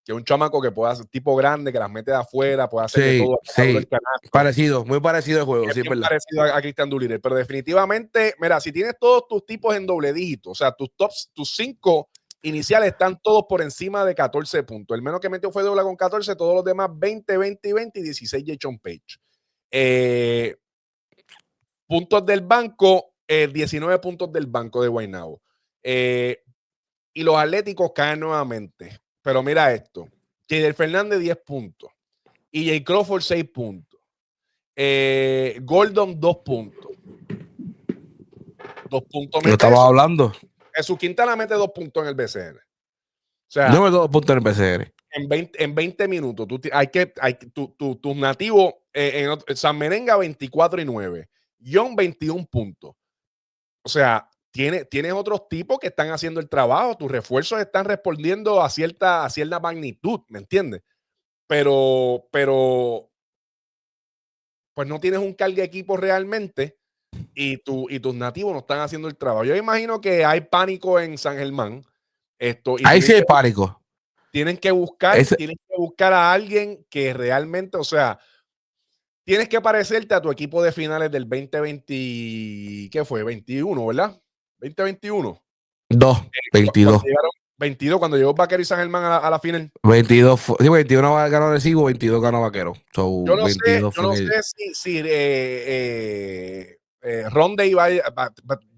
que es un chamaco que puede hacer tipo grande, que las mete de afuera, puede hacer de todo. Sí. Parecido, muy parecido el juego, es sí, bien verdad. parecido a Christian Doolittle, pero definitivamente, mira, si tienes todos tus tipos en doble dígito, o sea, tus 5 iniciales están todos por encima de 14 puntos. El menos que metió fue Douglas con 14, todos los demás 20, 20 y 20 y 16 Jason Page. Puntos del banco, 19 puntos del banco de Guaynabo. Y los Atléticos caen nuevamente. Pero mira esto. Jader Fernández 10 puntos. Y Jay Crawford 6 puntos. Gordon 2 puntos. 2 puntos. Lo estaba hablando. Jesús Quintana mete 2 puntos en el BCN. O sea, no me 2 puntos en el BCN. En 20 minutos. Tus nativos San Merenga 24 y 9. John 21 puntos. O sea, tienes otros tipos que están haciendo el trabajo. Tus refuerzos están respondiendo a cierta magnitud, ¿me entiendes? Pero pues no tienes un carga equipo realmente y tus nativos no están haciendo el trabajo. Yo imagino que hay pánico en San Germán. Ahí sí hay pánico. Tienen que buscar a alguien que realmente, o sea, tienes que parecerte a tu equipo de finales del 2020, ¿qué fue? 21, ¿verdad? 2021. 22. 22, cuando llegó Vaquero y San Germán a la final. 22, sí, 21 ganó Recibo, 22 ganó Vaquero. So, yo no sé si Ronde va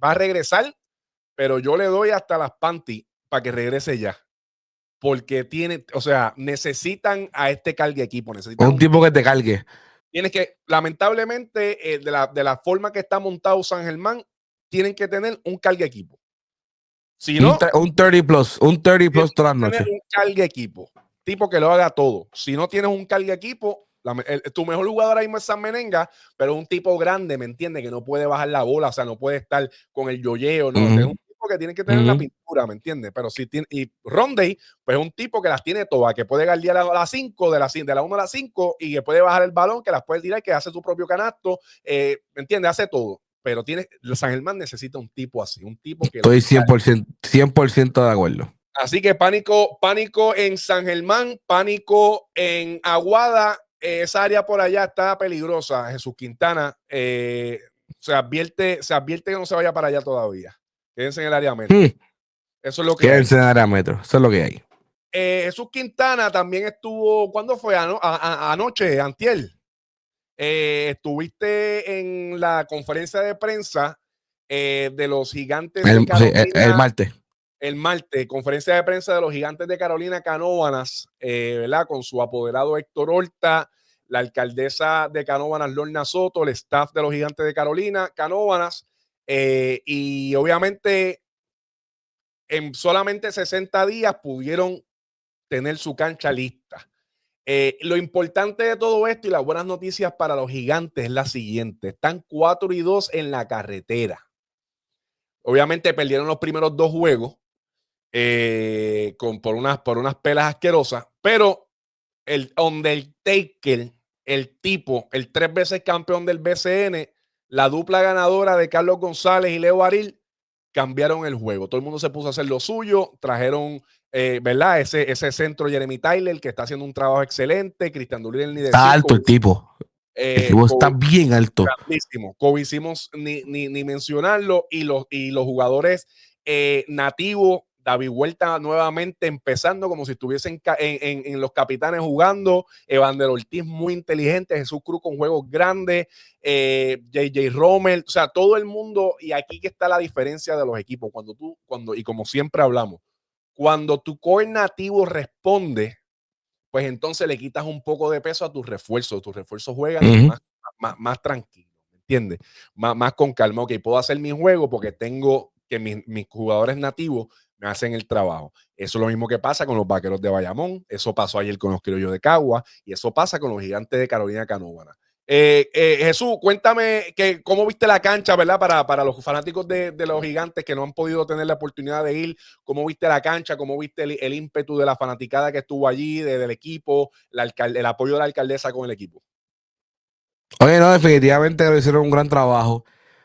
a regresar, pero yo le doy hasta las panties para que regrese ya. Porque necesitan a este cargue equipo. Necesitan un tipo que te cargue. Tienes que, lamentablemente, de la forma que está montado San Germán, tienen que tener un cargue equipo. Si no, un 30 plus todas las noches. Un cargue equipo, tipo que lo haga todo. Si no tienes un cargue equipo, tu mejor jugador ahí es San Merenga, pero un tipo grande, ¿me entiendes? Que no puede bajar la bola, o sea, no puede estar con el yoyeo, ¿no? Es un tipo que tiene que tener la pintura, ¿me entiendes? Pero si tiene, y Ronde, pues es un tipo que las tiene todas, que puede guardiar a las 5, de la 1 a las 5, y que puede bajar el balón, que las puede tirar, que hace su propio canasto, ¿me entiendes? Hace todo. Pero San Germán necesita un tipo así, un tipo que... Estoy 100% de acuerdo. Así que pánico en San Germán, pánico en Aguada. Esa área por allá está peligrosa. Jesús Quintana se advierte que no se vaya para allá todavía. Quédense en el área metro. Eso es lo que Quédense en el área metro. Eso es lo que hay. Jesús Quintana también estuvo, ¿cuándo fue? Anoche, antier. Estuviste en la conferencia de prensa de los Gigantes de Carolina. Sí, el martes. El martes, conferencia de prensa de los Gigantes de Carolina, Canóvanas, ¿verdad? Con su apoderado Héctor Horta, la alcaldesa de Canóvanas, Lorna Soto, el staff de los Gigantes de Carolina, Canóvanas, y obviamente en solamente 60 días pudieron tener su cancha lista. Lo importante de todo esto y las buenas noticias para los Gigantes es la siguiente: están 4-2 en la carretera. Obviamente perdieron los primeros 2 juegos por unas pelas asquerosas, pero el Undertaker, el 3 veces campeón del BCN, la dupla ganadora de Carlos González y Leo Baril, cambiaron el juego. Todo el mundo se puso a hacer lo suyo, trajeron, ¿verdad? Ese centro Jeremy Tyler, que está haciendo un trabajo excelente, Cristian Doolittle, ni decir. Está alto el tipo. El tipo está bien alto. Grandísimo. Kobe Simmons, ni mencionarlo, y los jugadores nativos David Huerta nuevamente empezando como si estuviesen en los Capitanes jugando, Evander Ortiz muy inteligente, Jesús Cruz con juegos grandes, JJ Rommel, o sea, todo el mundo, y aquí que está la diferencia de los equipos, y como siempre hablamos, cuando tu core nativo responde, pues entonces le quitas un poco de peso a tus refuerzos juegan más tranquilos, ¿me entiendes? Más con calma, ok, puedo hacer mi juego porque tengo que mis jugadores nativos me hacen el trabajo. Eso es lo mismo que pasa con los Vaqueros de Bayamón, eso pasó ayer con los Criollos de Cagua y eso pasa con los Gigantes de Carolina Canóvana. Jesús, cuéntame cómo viste la cancha, ¿verdad? Para los fanáticos de los Gigantes que no han podido tener la oportunidad de ir, ¿cómo viste la cancha? ¿Cómo viste el ímpetu de la fanaticada que estuvo allí, del equipo, el apoyo de la alcaldesa con el equipo? Oye, no, definitivamente lo hicieron un gran trabajo.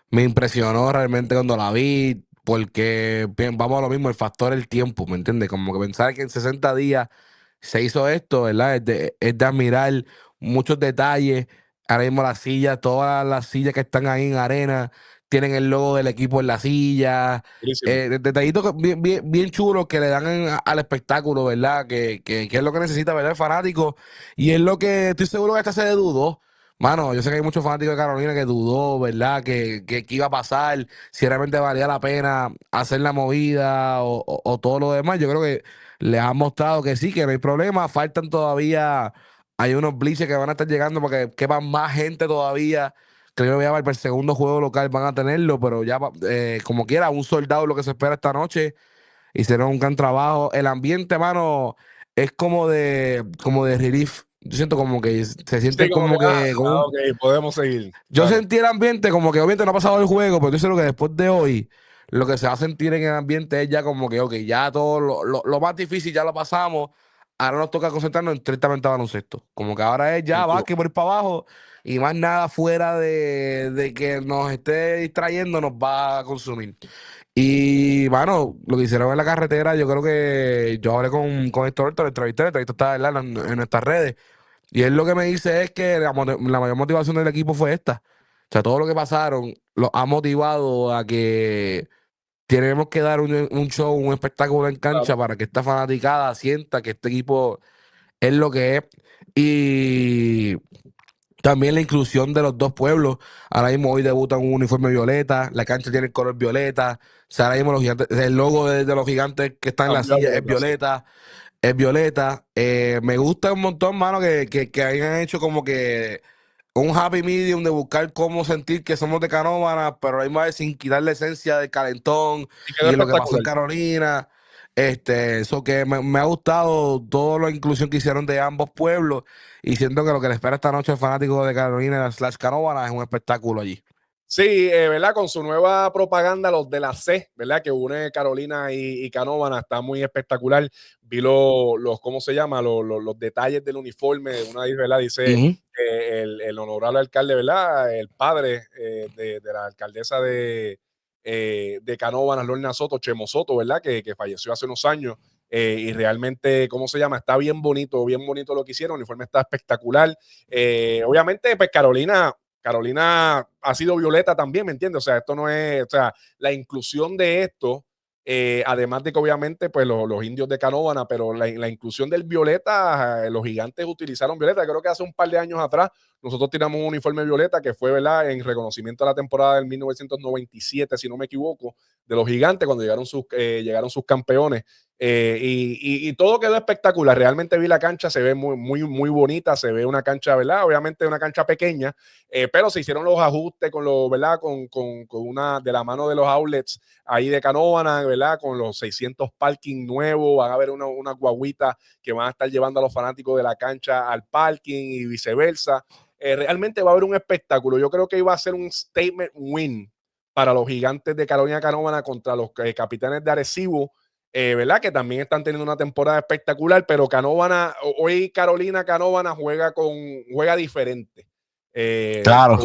Me impresionó realmente cuando la vi, porque bien, vamos a lo mismo, el factor el tiempo, ¿me entiendes? Como que pensar que en 60 días se hizo esto, ¿verdad? Es de admirar muchos detalles. Ahora mismo las sillas, todas las sillas que están ahí en arena, tienen el logo del equipo en la silla. Buenísimo. Detallitos bien chulos que le dan al espectáculo, ¿verdad? Que es lo que necesita, ¿verdad? El fanático. Y es lo que estoy seguro que hasta se dudó. Mano, yo sé que hay muchos fanáticos de Carolina que dudó, ¿verdad? Que iba a pasar, si realmente valía la pena hacer la movida o todo lo demás. Yo creo que les han mostrado que sí, que no hay problema. Faltan todavía, hay unos blitzes que van a estar llegando porque quepan más gente todavía. Creo que ya para el segundo juego local van a tenerlo, pero ya como quiera, un soldado lo que se espera esta noche. Hicieron un gran trabajo. El ambiente, mano, es como de relief. Yo siento como que se Sí, sienten como que, como que con un. ok, podemos seguir. Yo Claro. sentí el ambiente como que obviamente no ha pasado el juego, pero yo sé lo que después de hoy, lo que se va a sentir en el ambiente es ya como que, ok, ya todo lo más difícil ya lo pasamos. Ahora nos toca concentrarnos estrictamente a baloncesto. Como que ahora es ya Definitivo. básquet por ir para abajo y más nada fuera de que nos esté distrayendo nos va a consumir. Y, bueno, lo que hicieron en la carretera, yo creo que yo hablé con Héctor, lo entrevisté, el entrevista está, ¿verdad?, en nuestras redes. Y él lo que me dice es que la mayor motivación del equipo fue esta. O sea, todo lo que pasaron lo ha motivado a que tenemos que dar un show, un espectáculo en cancha Claro. para que esta fanaticada sienta que este equipo es lo que es. Y también la inclusión de los dos pueblos. Ahora mismo hoy debutan un uniforme violeta, la cancha tiene el color violeta. O sea, ahora mismo los gigantes, el logo de los gigantes que está en la Cambió a silla es violeta, sí. violeta. Es violeta. Me gusta un montón, mano, que hayan hecho como que un happy medium de buscar cómo sentir que somos de Canóvana, pero a la misma vez sin quitar la esencia del calentón Y quedó y de lo que pasó en espectacular. Carolina. Eso que me ha gustado toda la inclusión que hicieron de ambos pueblos y siento que lo que le espera esta noche al fanático de Carolina slash Canóvana es un espectáculo allí. Sí, ¿verdad? Con su nueva propaganda, los de la C, ¿verdad? Que une Carolina y Canóvana, está muy espectacular. Vi ¿cómo se llama? Los detalles del uniforme. Una vez, ¿verdad? Dice Ujú. el honorable alcalde, ¿verdad? El padre de la alcaldesa de Canóvana, Lorna Soto, Chemo Soto, ¿verdad? Que falleció hace unos años. Y realmente, ¿cómo se llama? Está bien bonito lo que hicieron. El uniforme está espectacular. Obviamente, pues Carolina ha sido violeta también, ¿me entiendes? O sea, esto no es, o sea, la inclusión de esto, además de que obviamente, pues los indios de Canóvana, pero la inclusión del violeta, los gigantes utilizaron violeta. Creo que hace un par de años atrás nosotros tiramos un uniforme violeta que fue, ¿verdad?, en reconocimiento a la temporada del 1997, si no me equivoco, de los gigantes cuando llegaron sus campeones. Y todo quedó espectacular. Realmente vi la cancha, se ve muy, muy, muy bonita, se ve una cancha, ¿verdad? Obviamente una cancha pequeña, pero se hicieron los ajustes ¿verdad? Con una de la mano de los outlets ahí de Canóvana, ¿verdad? Con los 600 parking nuevos, van a haber una guaguita que van a estar llevando a los fanáticos de la cancha al parking y viceversa. Realmente va a haber un espectáculo. Yo creo que iba a ser un statement win para los gigantes de Carolina Canóvana contra los capitanes de Arecibo, ¿verdad? Que también están teniendo una temporada espectacular, pero hoy Carolina Canóvana juega diferente. Claro.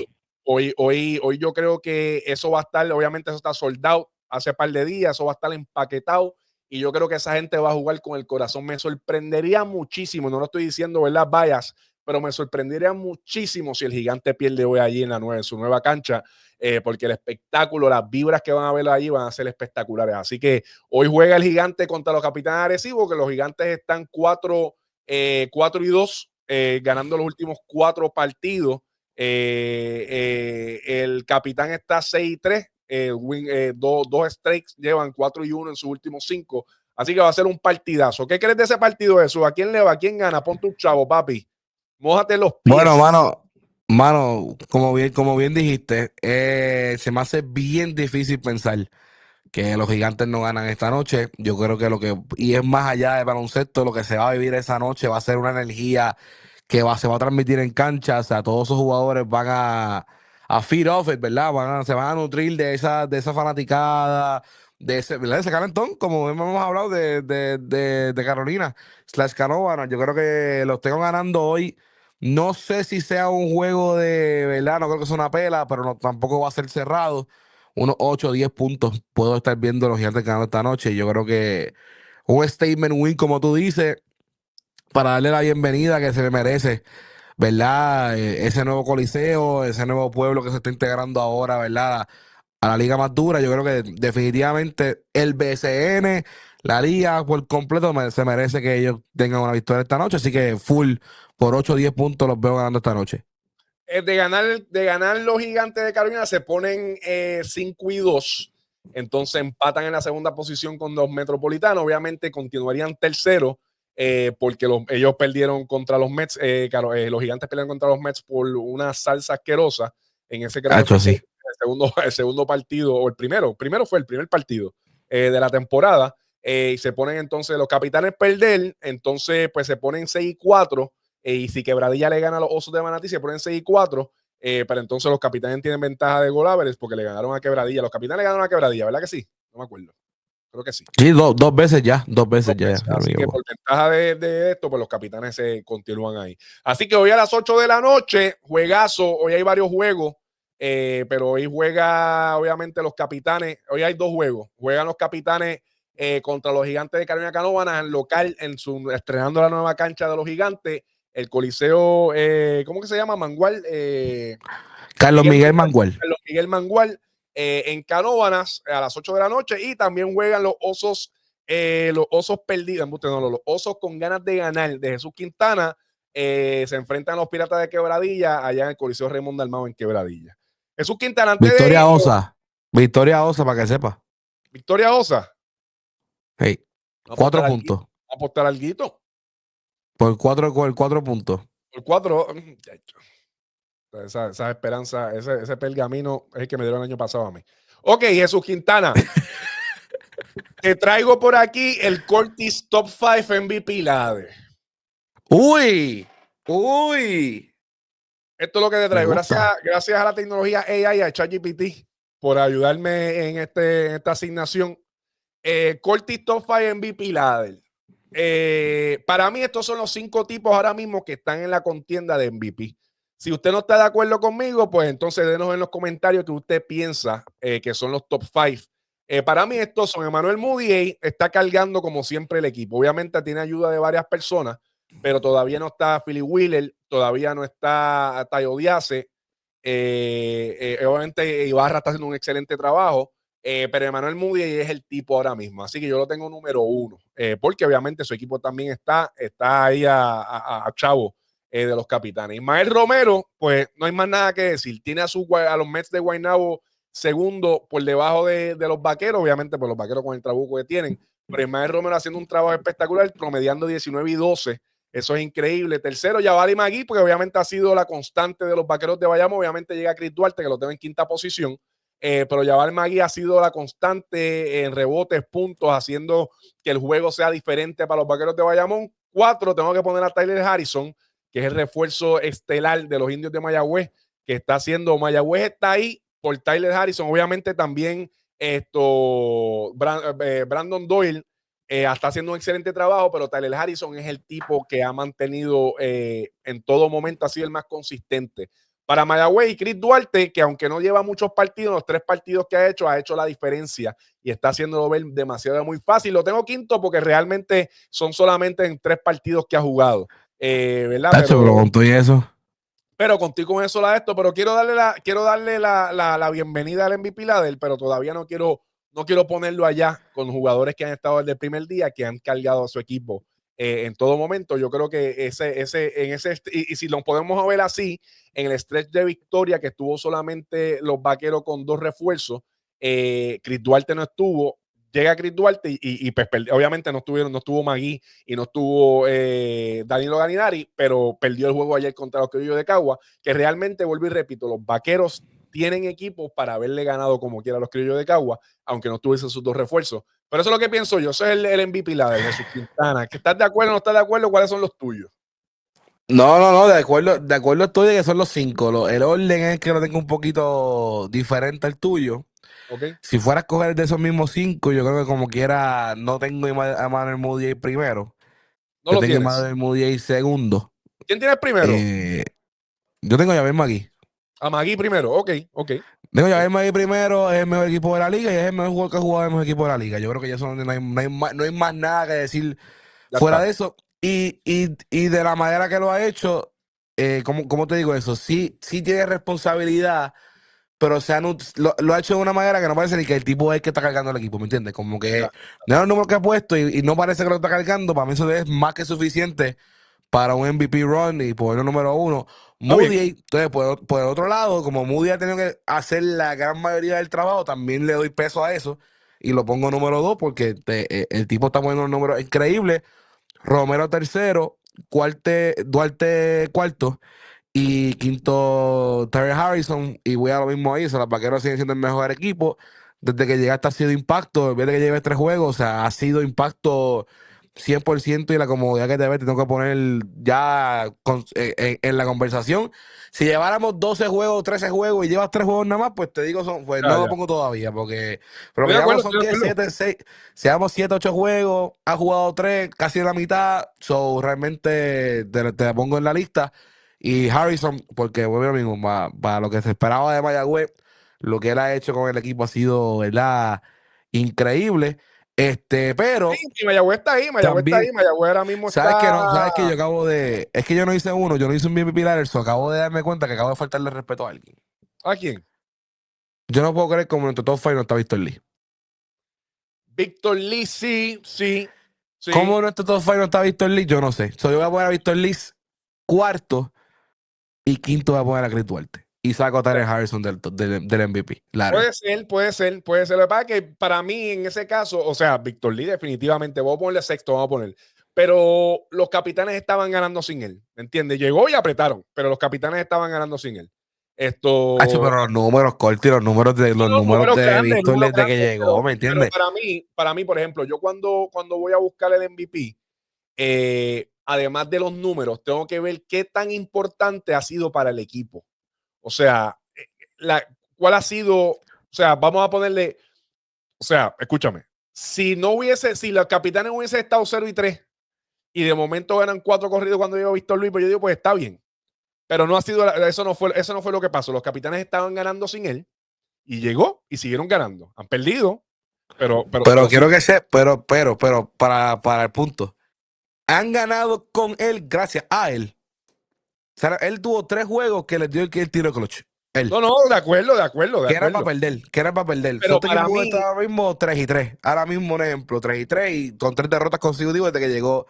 Hoy yo creo que eso va a estar, obviamente eso está soldado hace par de días, eso va a estar empaquetado y yo creo que esa gente va a jugar con el corazón. Me sorprendería muchísimo, no lo estoy diciendo, ¿verdad? Vayas, pero me sorprendería muchísimo si el Gigante pierde hoy allí en su nueva cancha, porque el espectáculo, las vibras que van a ver allí van a ser espectaculares. Así que hoy juega el Gigante contra los Capitanes de Arecibo, que los Gigantes están 4-2, ganando los últimos 4 partidos. El Capitán está 6-3, dos strikes, llevan 4-1 en sus últimos 5. Así que va a ser un partidazo. ¿Qué crees de ese partido, eso? ¿A quién le va? ¿A quién gana? Ponte un chavo, papi. Mójate los pies. Bueno, mano, como bien dijiste, se me hace bien difícil pensar que los Gigantes no ganan esta noche. Yo creo que y es más allá de baloncesto, lo que se va a vivir esa noche va a ser una energía que se va a transmitir en cancha. O sea, todos esos jugadores van a feed off it, ¿verdad? Se van a nutrir de esa fanaticada, ¿verdad? Ese calentón, como hemos hablado de Carolina / Canóvana. Yo creo que los tengo ganando hoy. No sé si sea un juego de, ¿verdad? No creo que sea una pela, pero tampoco va a ser cerrado. Unos 8 o 10 puntos puedo estar viendo los Gigantes ganando esta noche. Yo creo que un statement win, como tú dices, para darle la bienvenida que se le merece, ¿verdad? Ese nuevo coliseo, ese nuevo pueblo que se está integrando ahora, ¿verdad? A la liga más dura. Yo creo que definitivamente el BCN, la liga por completo, se merece que ellos tengan una victoria esta noche. Así que full, por 8 o 10 puntos los veo ganando esta noche. De ganar los Gigantes de Carolina se ponen 5-2. Entonces empatan en la segunda posición con los Metropolitanos. Obviamente continuarían tercero, porque ellos perdieron contra los Mets. Los Gigantes pelearon contra los Mets por una salsa asquerosa en ese Sí. el segundo partido, o el primero fue el primer partido de la temporada. Y se ponen entonces los Capitanes perder, entonces pues se ponen 6-4. Y si Quebradilla le gana a los Osos de Manatí, se ponen 6-4. Pero entonces los Capitanes tienen ventaja de golavers porque le ganaron a Quebradilla. Los Capitanes le ganaron a Quebradilla, ¿verdad que sí? No me acuerdo. Creo que sí. Sí, dos veces ya. Dos veces ya. Así que por ventaja de esto, pues los Capitanes se continúan ahí. Así que hoy a las 8 de la noche, juegazo. Hoy hay varios juegos, pero hoy juega obviamente los Capitanes. Hoy hay 2 juegos. Juegan los Capitanes contra los Gigantes de Carolina Canóvana en local, estrenando la nueva cancha de los Gigantes. El Coliseo, ¿cómo que se llama? Mangual. Carlos Miguel Mangual. Carlos Miguel Mangual, en Canóvanas a las 8 de la noche. Y también juegan los Osos perdidos, los Osos con ganas de ganar de Jesús Quintana. Se enfrentan a los Piratas de Quebradilla allá en el Coliseo Raymond Dalmau en Quebradilla. Jesús Quintana, Victoria Osa, para que sepa. Victoria Osa. Hey, 4 puntos. Vamos a apostar alguito. Por 4 puntos. Por 4. Esa esperanza, ese pergamino es el que me dieron el año pasado a mí. Ok, Jesús Quintana. Te traigo por aquí el Cortis Top 5 MVP Ladder. ¡Uy! Esto es lo que te traigo. Gracias a la tecnología AI, a ChatGPT, por ayudarme en esta asignación. Cortis Top 5 MVP Ladder. Para mí estos son los 5 tipos ahora mismo que están en la contienda de MVP. Si usted no está de acuerdo conmigo, pues entonces denos en los comentarios que usted piensa que son los top 5. Para mí estos son Emmanuel Mudiay, está cargando como siempre el equipo. Obviamente tiene ayuda de varias personas, pero todavía no está Philly Wheeler, todavía no está Tayo Diace. Obviamente Ibarra está haciendo un excelente trabajo. Pero Emmanuel Mudiay es el tipo ahora mismo, así que yo lo tengo número 1, porque obviamente su equipo también está ahí a chavo de los Capitanes. Ismael Romero, pues no hay más nada que decir, tiene a los Mets de Guaynabo segundo por debajo de los Vaqueros, obviamente por los Vaqueros con el trabuco que tienen, pero Ismael Romero haciendo un trabajo espectacular, promediando 19 y 12, eso es increíble. Tercero, Yabari Magui, porque obviamente ha sido la constante de los Vaqueros de Bayamo. Obviamente llega Chris Duarte, que lo tengo en 5ª posición. Pero Yabari Magui ha sido la constante en rebotes, puntos, haciendo que el juego sea diferente para los Vaqueros de Bayamón. 4, tengo que poner a Tyler Harrison, que es el refuerzo estelar de los Indios de Mayagüez, que está haciendo, Mayagüez está ahí por Tyler Harrison. Obviamente también Brandon Doyle está haciendo un excelente trabajo, pero Tyler Harrison es el tipo que ha mantenido en todo momento, ha sido el más consistente. Para Mayagüez y Chris Duarte, que aunque no lleva muchos partidos, los 3 partidos que ha hecho la diferencia y está haciéndolo ver demasiado muy fácil. Lo tengo 5º porque realmente son solamente en 3 partidos que ha jugado. ¿verdad? Tacho, pero con todo y eso. Pero contigo con eso pero quiero darle la bienvenida al MVP Ladder, pero todavía no quiero ponerlo allá con jugadores que han estado desde el primer día, que han cargado a su equipo en todo momento. Yo creo que y si lo podemos ver así, en el stretch de victoria que estuvo solamente los Vaqueros con 2 refuerzos, Chris Duarte no estuvo. Llega Chris Duarte y pues, obviamente no estuvo Magui y no estuvo Danilo Galinari, pero perdió el juego ayer contra los Criollos de Cagua, que realmente, vuelvo y repito, los Vaqueros tienen equipos para haberle ganado como quiera a los Criollos de Cagua, aunque no tuviesen sus 2 refuerzos. Pero eso es lo que pienso yo, eso es el MVP la de Jesús Quintana. ¿Que estás de acuerdo o no estás de acuerdo? ¿Cuáles son los tuyos? No, de acuerdo estoy de que son los 5. El orden es que lo tengo un poquito diferente al tuyo. ¿Ok? Si fuera a escoger de esos mismos 5, yo creo que como quiera, no tengo a Manuel Moody primero. No Yo lo tengo a tienes. Manuel Moody segundo. ¿Quién tienes primero? Eh, yo tengo ya mismo aquí. A Magui primero. Ok. Tengo ya mismo aquí primero, es el mejor equipo de la liga y es el mejor jugador que ha jugado en el mejor equipo de la liga. Yo creo que ya no hay más nada que decir Ya fuera está. de eso. Y de la manera que lo ha hecho, ¿cómo te digo eso? Sí tiene responsabilidad, pero lo ha hecho de una manera que no parece ni que el tipo es el que está cargando el equipo, ¿me entiendes? Como Ya. que no es el número que ha puesto y no parece que lo está cargando. Para mí eso es más que suficiente para un MVP run y ponerlo número 1. Está bien. Moody, entonces, por el otro lado, como Moody ha tenido que hacer la gran mayoría del trabajo, también le doy peso a eso y lo pongo número 2 porque el tipo está poniendo un número increíble. Romero tercero, Duarte cuarto y quinto Terry Harrison. Y voy a lo mismo ahí, o sea, los Vaqueros siguen siendo el mejor equipo. Desde que llegaste ha sido impacto, en vez de que lleves 3 juegos, o sea, ha sido impacto 100% y la comodidad que te ves, te tengo que poner ya en la conversación. Si lleváramos 12 juegos, 13 juegos y llevas 3 juegos nada más, pues te digo, pues no lo Ya. pongo todavía, porque pero Estoy que de llevamos acuerdo, son estoy de 10 acuerdo. 7 6 si llevamos 7 8 juegos, ha jugado 3 casi la mitad, so realmente te la pongo en la lista. Y Harrison, porque vuelvo a lo mismo, para lo que se esperaba de Mayagüez, lo que él ha hecho con el equipo ha sido, ¿verdad? Increíble. Sí, Pero y Mayagüez está ahí, Mayagüez está también, ahí, Mayagüez ahora mismo ¿sabes que está. no? ¿Sabes que yo acabo de. Es que yo no hice uno, yo no hice un MVP Pilar, acabo de darme cuenta que acabo de faltarle respeto a alguien. ¿A quién? Yo no puedo creer como en nuestro top 5 no está Víctor Lee. Víctor Lee, sí. ¿Cómo en nuestro top 5 no está Víctor Lee? Yo no sé. So, yo voy a poner a Víctor Lee cuarto y quinto voy a poner a Chris Duarte. Y saco a Tyler Harrison del MVP. Ladder. Puede ser. Lo que pasa es que para mí, en ese caso, o sea, Víctor Lee, definitivamente, voy a ponerle sexto, vamos a poner. Pero los capitanes estaban ganando sin él, ¿me entiendes? Llegó y apretaron, pero los capitanes estaban ganando sin él. Hacho, Esto. pero los números, Corti, Sí, los números de Víctor números desde que grandes, llegó, ¿me pero entiendes? para mí, por ejemplo, yo cuando voy a buscar el MVP, además de los números, tengo que ver qué tan importante ha sido para el equipo. O sea, ¿cuál ha sido? O sea, vamos a ponerle, o sea, escúchame, si los capitanes hubiesen estado 0-3 y de momento ganan 4 corridos cuando llegó Víctor Luis, pues yo digo, pues está bien. Pero no ha sido, eso no fue lo que pasó. Los capitanes estaban ganando sin él y llegó y siguieron ganando. Han perdido, Pero pero sí. quiero que sea, para el punto. Han ganado con él gracias a él. O sea, él tuvo 3 juegos que les dio el tiro clutch. Él. No, no, de acuerdo, de acuerdo, de Que era para acuerdo. perder, que era para perder. Pero Este para equipo mí, está ahora mismo 3-3. Ahora mismo, un ejemplo, 3-3 y con 3 derrotas consecutivas desde que llegó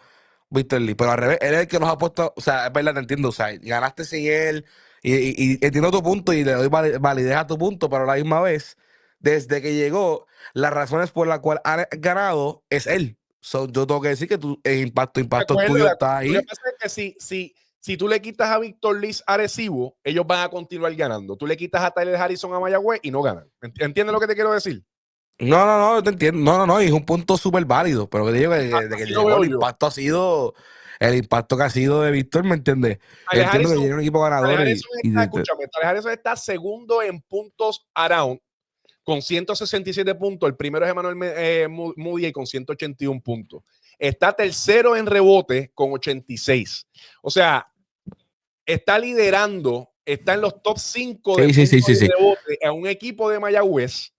Víctor Lee. Pero al revés, él es el que nos ha puesto, o sea, es verdad, te entiendo. O sea, ganaste sin él y entiendo tu punto y le doy validez a tu punto, pero a la misma vez, desde que llegó, las razones por las cuales han ganado es él. So, yo tengo que decir que el impacto tuyo de está acuerdo. Lo que ahí. pasa es que si tú le quitas a Víctor Liz a Arecibo, ellos van a continuar ganando. Tú le quitas a Tyler Harrison a Mayagüez y no ganan. ¿Entiendes lo que te quiero decir? No, yo te entiendo. No, y es un punto súper válido, pero que te digo que desde que Así lo llegó veo el yo. impacto ha sido, el impacto que ha sido de Víctor, ¿me entiendes? Tyler Entiendo que Harrison, tiene un equipo Tyler ganador Harrison está, escúchame, Tyler Harrison está segundo en puntos around con 167 puntos. El primero es Emmanuel Moody con 181 puntos. Está tercero en rebote con 86. O sea, está liderando, está en los top 5 de sí, sí, sí, puntos sí, y sí. rebote a un equipo de Mayagüez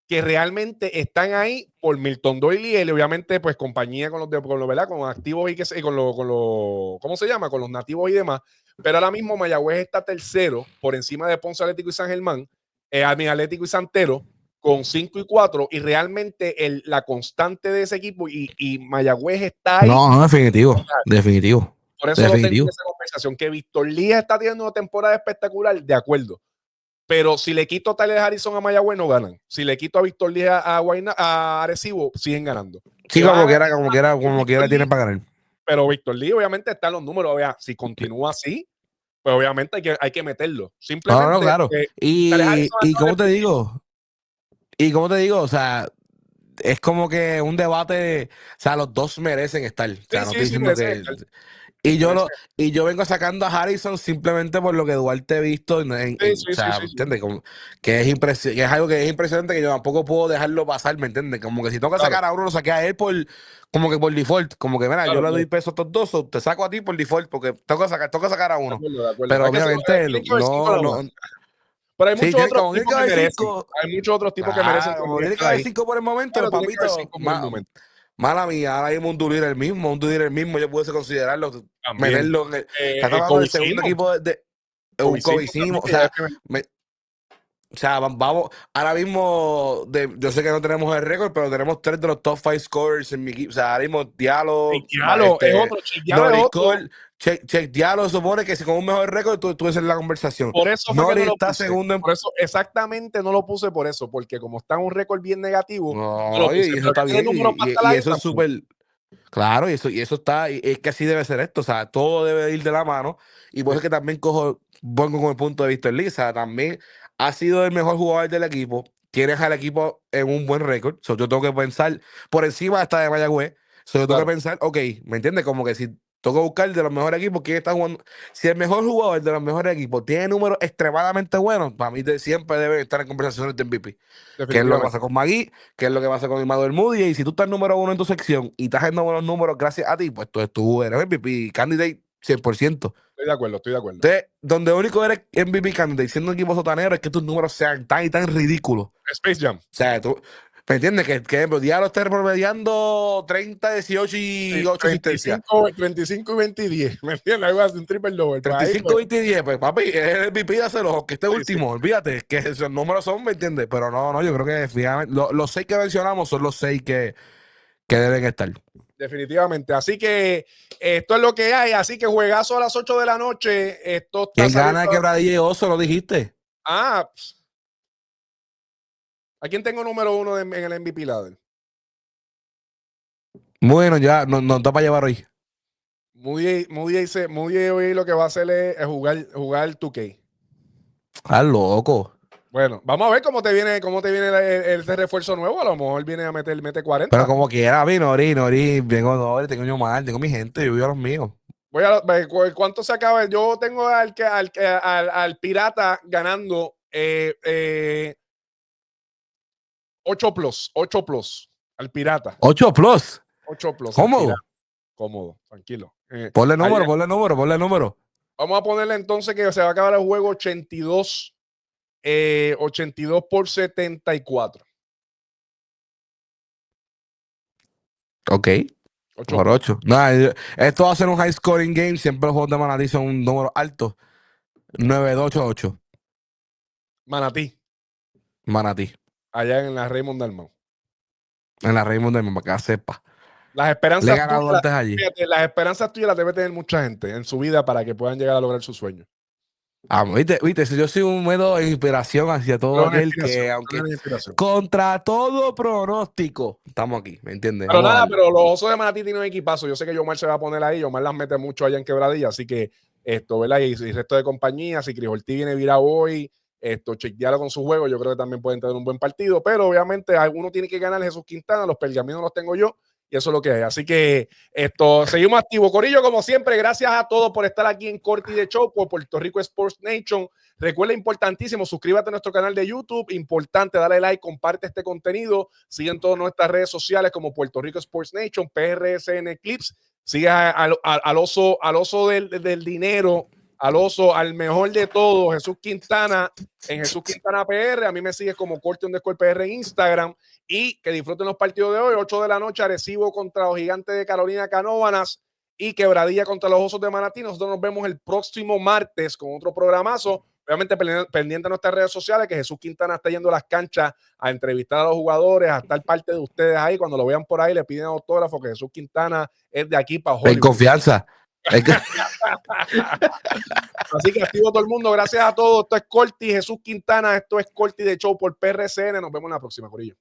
que realmente están ahí por Milton Doyle y obviamente pues compañía con los ¿verdad? Con los activos y con los ¿cómo se llama? Con los nativos y demás. Pero ahora mismo Mayagüez está tercero por encima de Ponce Atlético y San Germán, Atlético y Santero con 5 y 4 y realmente la constante de ese equipo y Mayagüez está ahí. No, definitivo, definitivo. Por eso lo tengo en esa conversación, que Víctor Lías está teniendo una temporada espectacular, de acuerdo. Pero si le quito a Tyler Harrison a Mayagüez, no ganan. Si le quito a Víctor Lías a Arecibo, siguen ganando. Sí, como quiera tiene para ganar. Pero Víctor Lías obviamente está en los números. Vea, si continúa así, pues obviamente hay que meterlo. Simplemente. No, claro. Y ¿cómo te digo? O sea, es como que un debate, o sea, los dos merecen estar. O sea, no estoy diciendo que... Y yo vengo sacando a Harrison simplemente por lo que Duarte he visto o sea, ¿entiendes? Como que es algo que es impresionante que yo tampoco puedo dejarlo pasar, ¿me entiendes? Como que si tengo que sacar a uno, lo saqué a él como que por default. Como que, mira, yo le doy peso a estos dos, o te saco a ti por default, porque tengo que sacar a uno. De acuerdo. Pero obviamente no. Pero hay Sí, muchos otros como tipos que merecen. Hay muchos otros tipos que merecen. Como tiene que haber 5 por el momento, Pero papito. Mala mía, ahora hay un Dulir el mismo, yo pudiese considerarlo, meterlo en el. Está hablando del segundo equipo de un Covicimo. O sea, vamos, ahora mismo, yo sé que no tenemos el récord, pero tenemos 3 de los top 5 scorers en mi equipo. O sea, ahora mismo Diallo, es otro, Check Diallo supone que si con un mejor récord tú en la conversación. Por eso Nori está segundo en... Por eso exactamente no lo puse por eso, porque como está en un récord bien negativo, no y eso está bien, y eso es súper... Claro, y eso está, y es que así debe ser esto, o sea, todo debe ir de la mano, y por eso es que también pongo con el punto de vista de Lisa, también ha sido el mejor jugador del equipo, tienes al equipo en un buen récord, yo tengo que pensar, por encima hasta de Mayagüez, yo tengo que pensar, ok, ¿me entiendes? Como que si tengo que buscar de los mejores equipos, quién está jugando, si el mejor jugador de los mejores equipos tiene números extremadamente buenos, para mí siempre debe estar en conversaciones de MVP. Que es lo que pasa con Magui, que es lo que pasa con Immanuel Moody. Y si tú estás número 1 en tu sección y estás haciendo buenos números gracias a ti, pues tú eres MVP candidate 100%. Estoy de acuerdo. Entonces, donde único eres MVP candidate siendo un equipo sotanero es que tus números sean tan y tan ridículos. Space Jam. O sea, tú, ¿me entiendes? Que Diallo esté promediando 30, 18 y 8 asistencias. 35 y 20 y 10. ¿Me entiendes? Algo así, un triple double. 35, 20 y 10. Pues papi, es el MVP de hacerlo, que este último, olvídate, que esos números son, ¿me entiendes? Pero no, yo creo que fíjate, los 6 que mencionamos son los 6 que deben estar. Definitivamente. Así que esto es lo que hay. Así que juegazo a las 8 de la noche. Esto está ¿Quién gana Quebradilla y Oso? ¿Lo dijiste? ¿A quién tengo número 1 en el MVP ladder? Bueno, ya, no está para llevar hoy. Moody hoy lo que va a hacer es jugar el 2K. Ah, loco. Bueno, vamos a ver cómo te viene ese refuerzo nuevo. A lo mejor viene a mete 40. Pero como quiera, Nori, tengo yo mal, tengo mi gente, yo vivo a los míos. ¿Cuánto se acaba? Yo tengo al Pirata ganando 8 plus. Al Pirata. 8 plus. 8 plus. ¿Cómo? Cómodo, tranquilo. Ponle número. Vamos a ponerle entonces que se va a acabar el juego 82 por 74. Ok. 8 por 8. Nada, esto va a ser un high scoring game. Siempre los juegos de Manatí son un número alto. 9-2-8-8. Manatí. Allá en la Raymond Dalmau. En la Raymond Dalmau, para que sepa. Las esperanzas Le he ganado antes allí. Fíjate, las esperanzas tuyas las debe tener mucha gente en su vida para que puedan llegar a lograr sus sueños. Viste, yo soy un método de inspiración hacia todo aquel que, aunque contra todo pronóstico, estamos aquí, ¿me entiendes? Pero nada, pero los Osos de Manatí tienen un equipazo. Yo sé que Yomar se va a poner ahí. Yomar las mete mucho allá en Quebradilla, así que esto, ¿verdad? Y el resto de compañías, si Cris Ortiz viene virado hoy, chequearlo con su juego, yo creo que también pueden tener un buen partido, pero obviamente alguno tiene que ganar. Jesús Quintana, los pergaminos los tengo yo. Y eso es lo que hay. Así que seguimos activos. Corillo, como siempre, gracias a todos por estar aquí en Corti de Show por Puerto Rico Sports Nation. Recuerda, importantísimo, suscríbete a nuestro canal de YouTube. Importante, dale like, comparte este contenido. Sigue en todas nuestras redes sociales como Puerto Rico Sports Nation, PRSN Clips. Sigue al oso del dinero al oso, al mejor de todos, Jesús Quintana, en Jesús Quintana PR. A mí me sigues como Corte_PR en Instagram. Y que disfruten los partidos de hoy. 8 de la noche, Arecibo contra los Gigantes de Carolina, Canóvanas, y Quebradilla contra los Osos de Manatí. Nosotros nos vemos el próximo martes con otro programazo. Obviamente pendiente de nuestras redes sociales, que Jesús Quintana está yendo a las canchas a entrevistar a los jugadores, a estar parte de ustedes ahí. Cuando lo vean por ahí, le piden autógrafo, que Jesús Quintana es de aquí para Hollywood. En confianza. Así que activo todo el mundo. Gracias a todos. Esto es Corti, Jesús Quintana. Esto es Corti de Show por PRCN. Nos vemos en la próxima, corillo.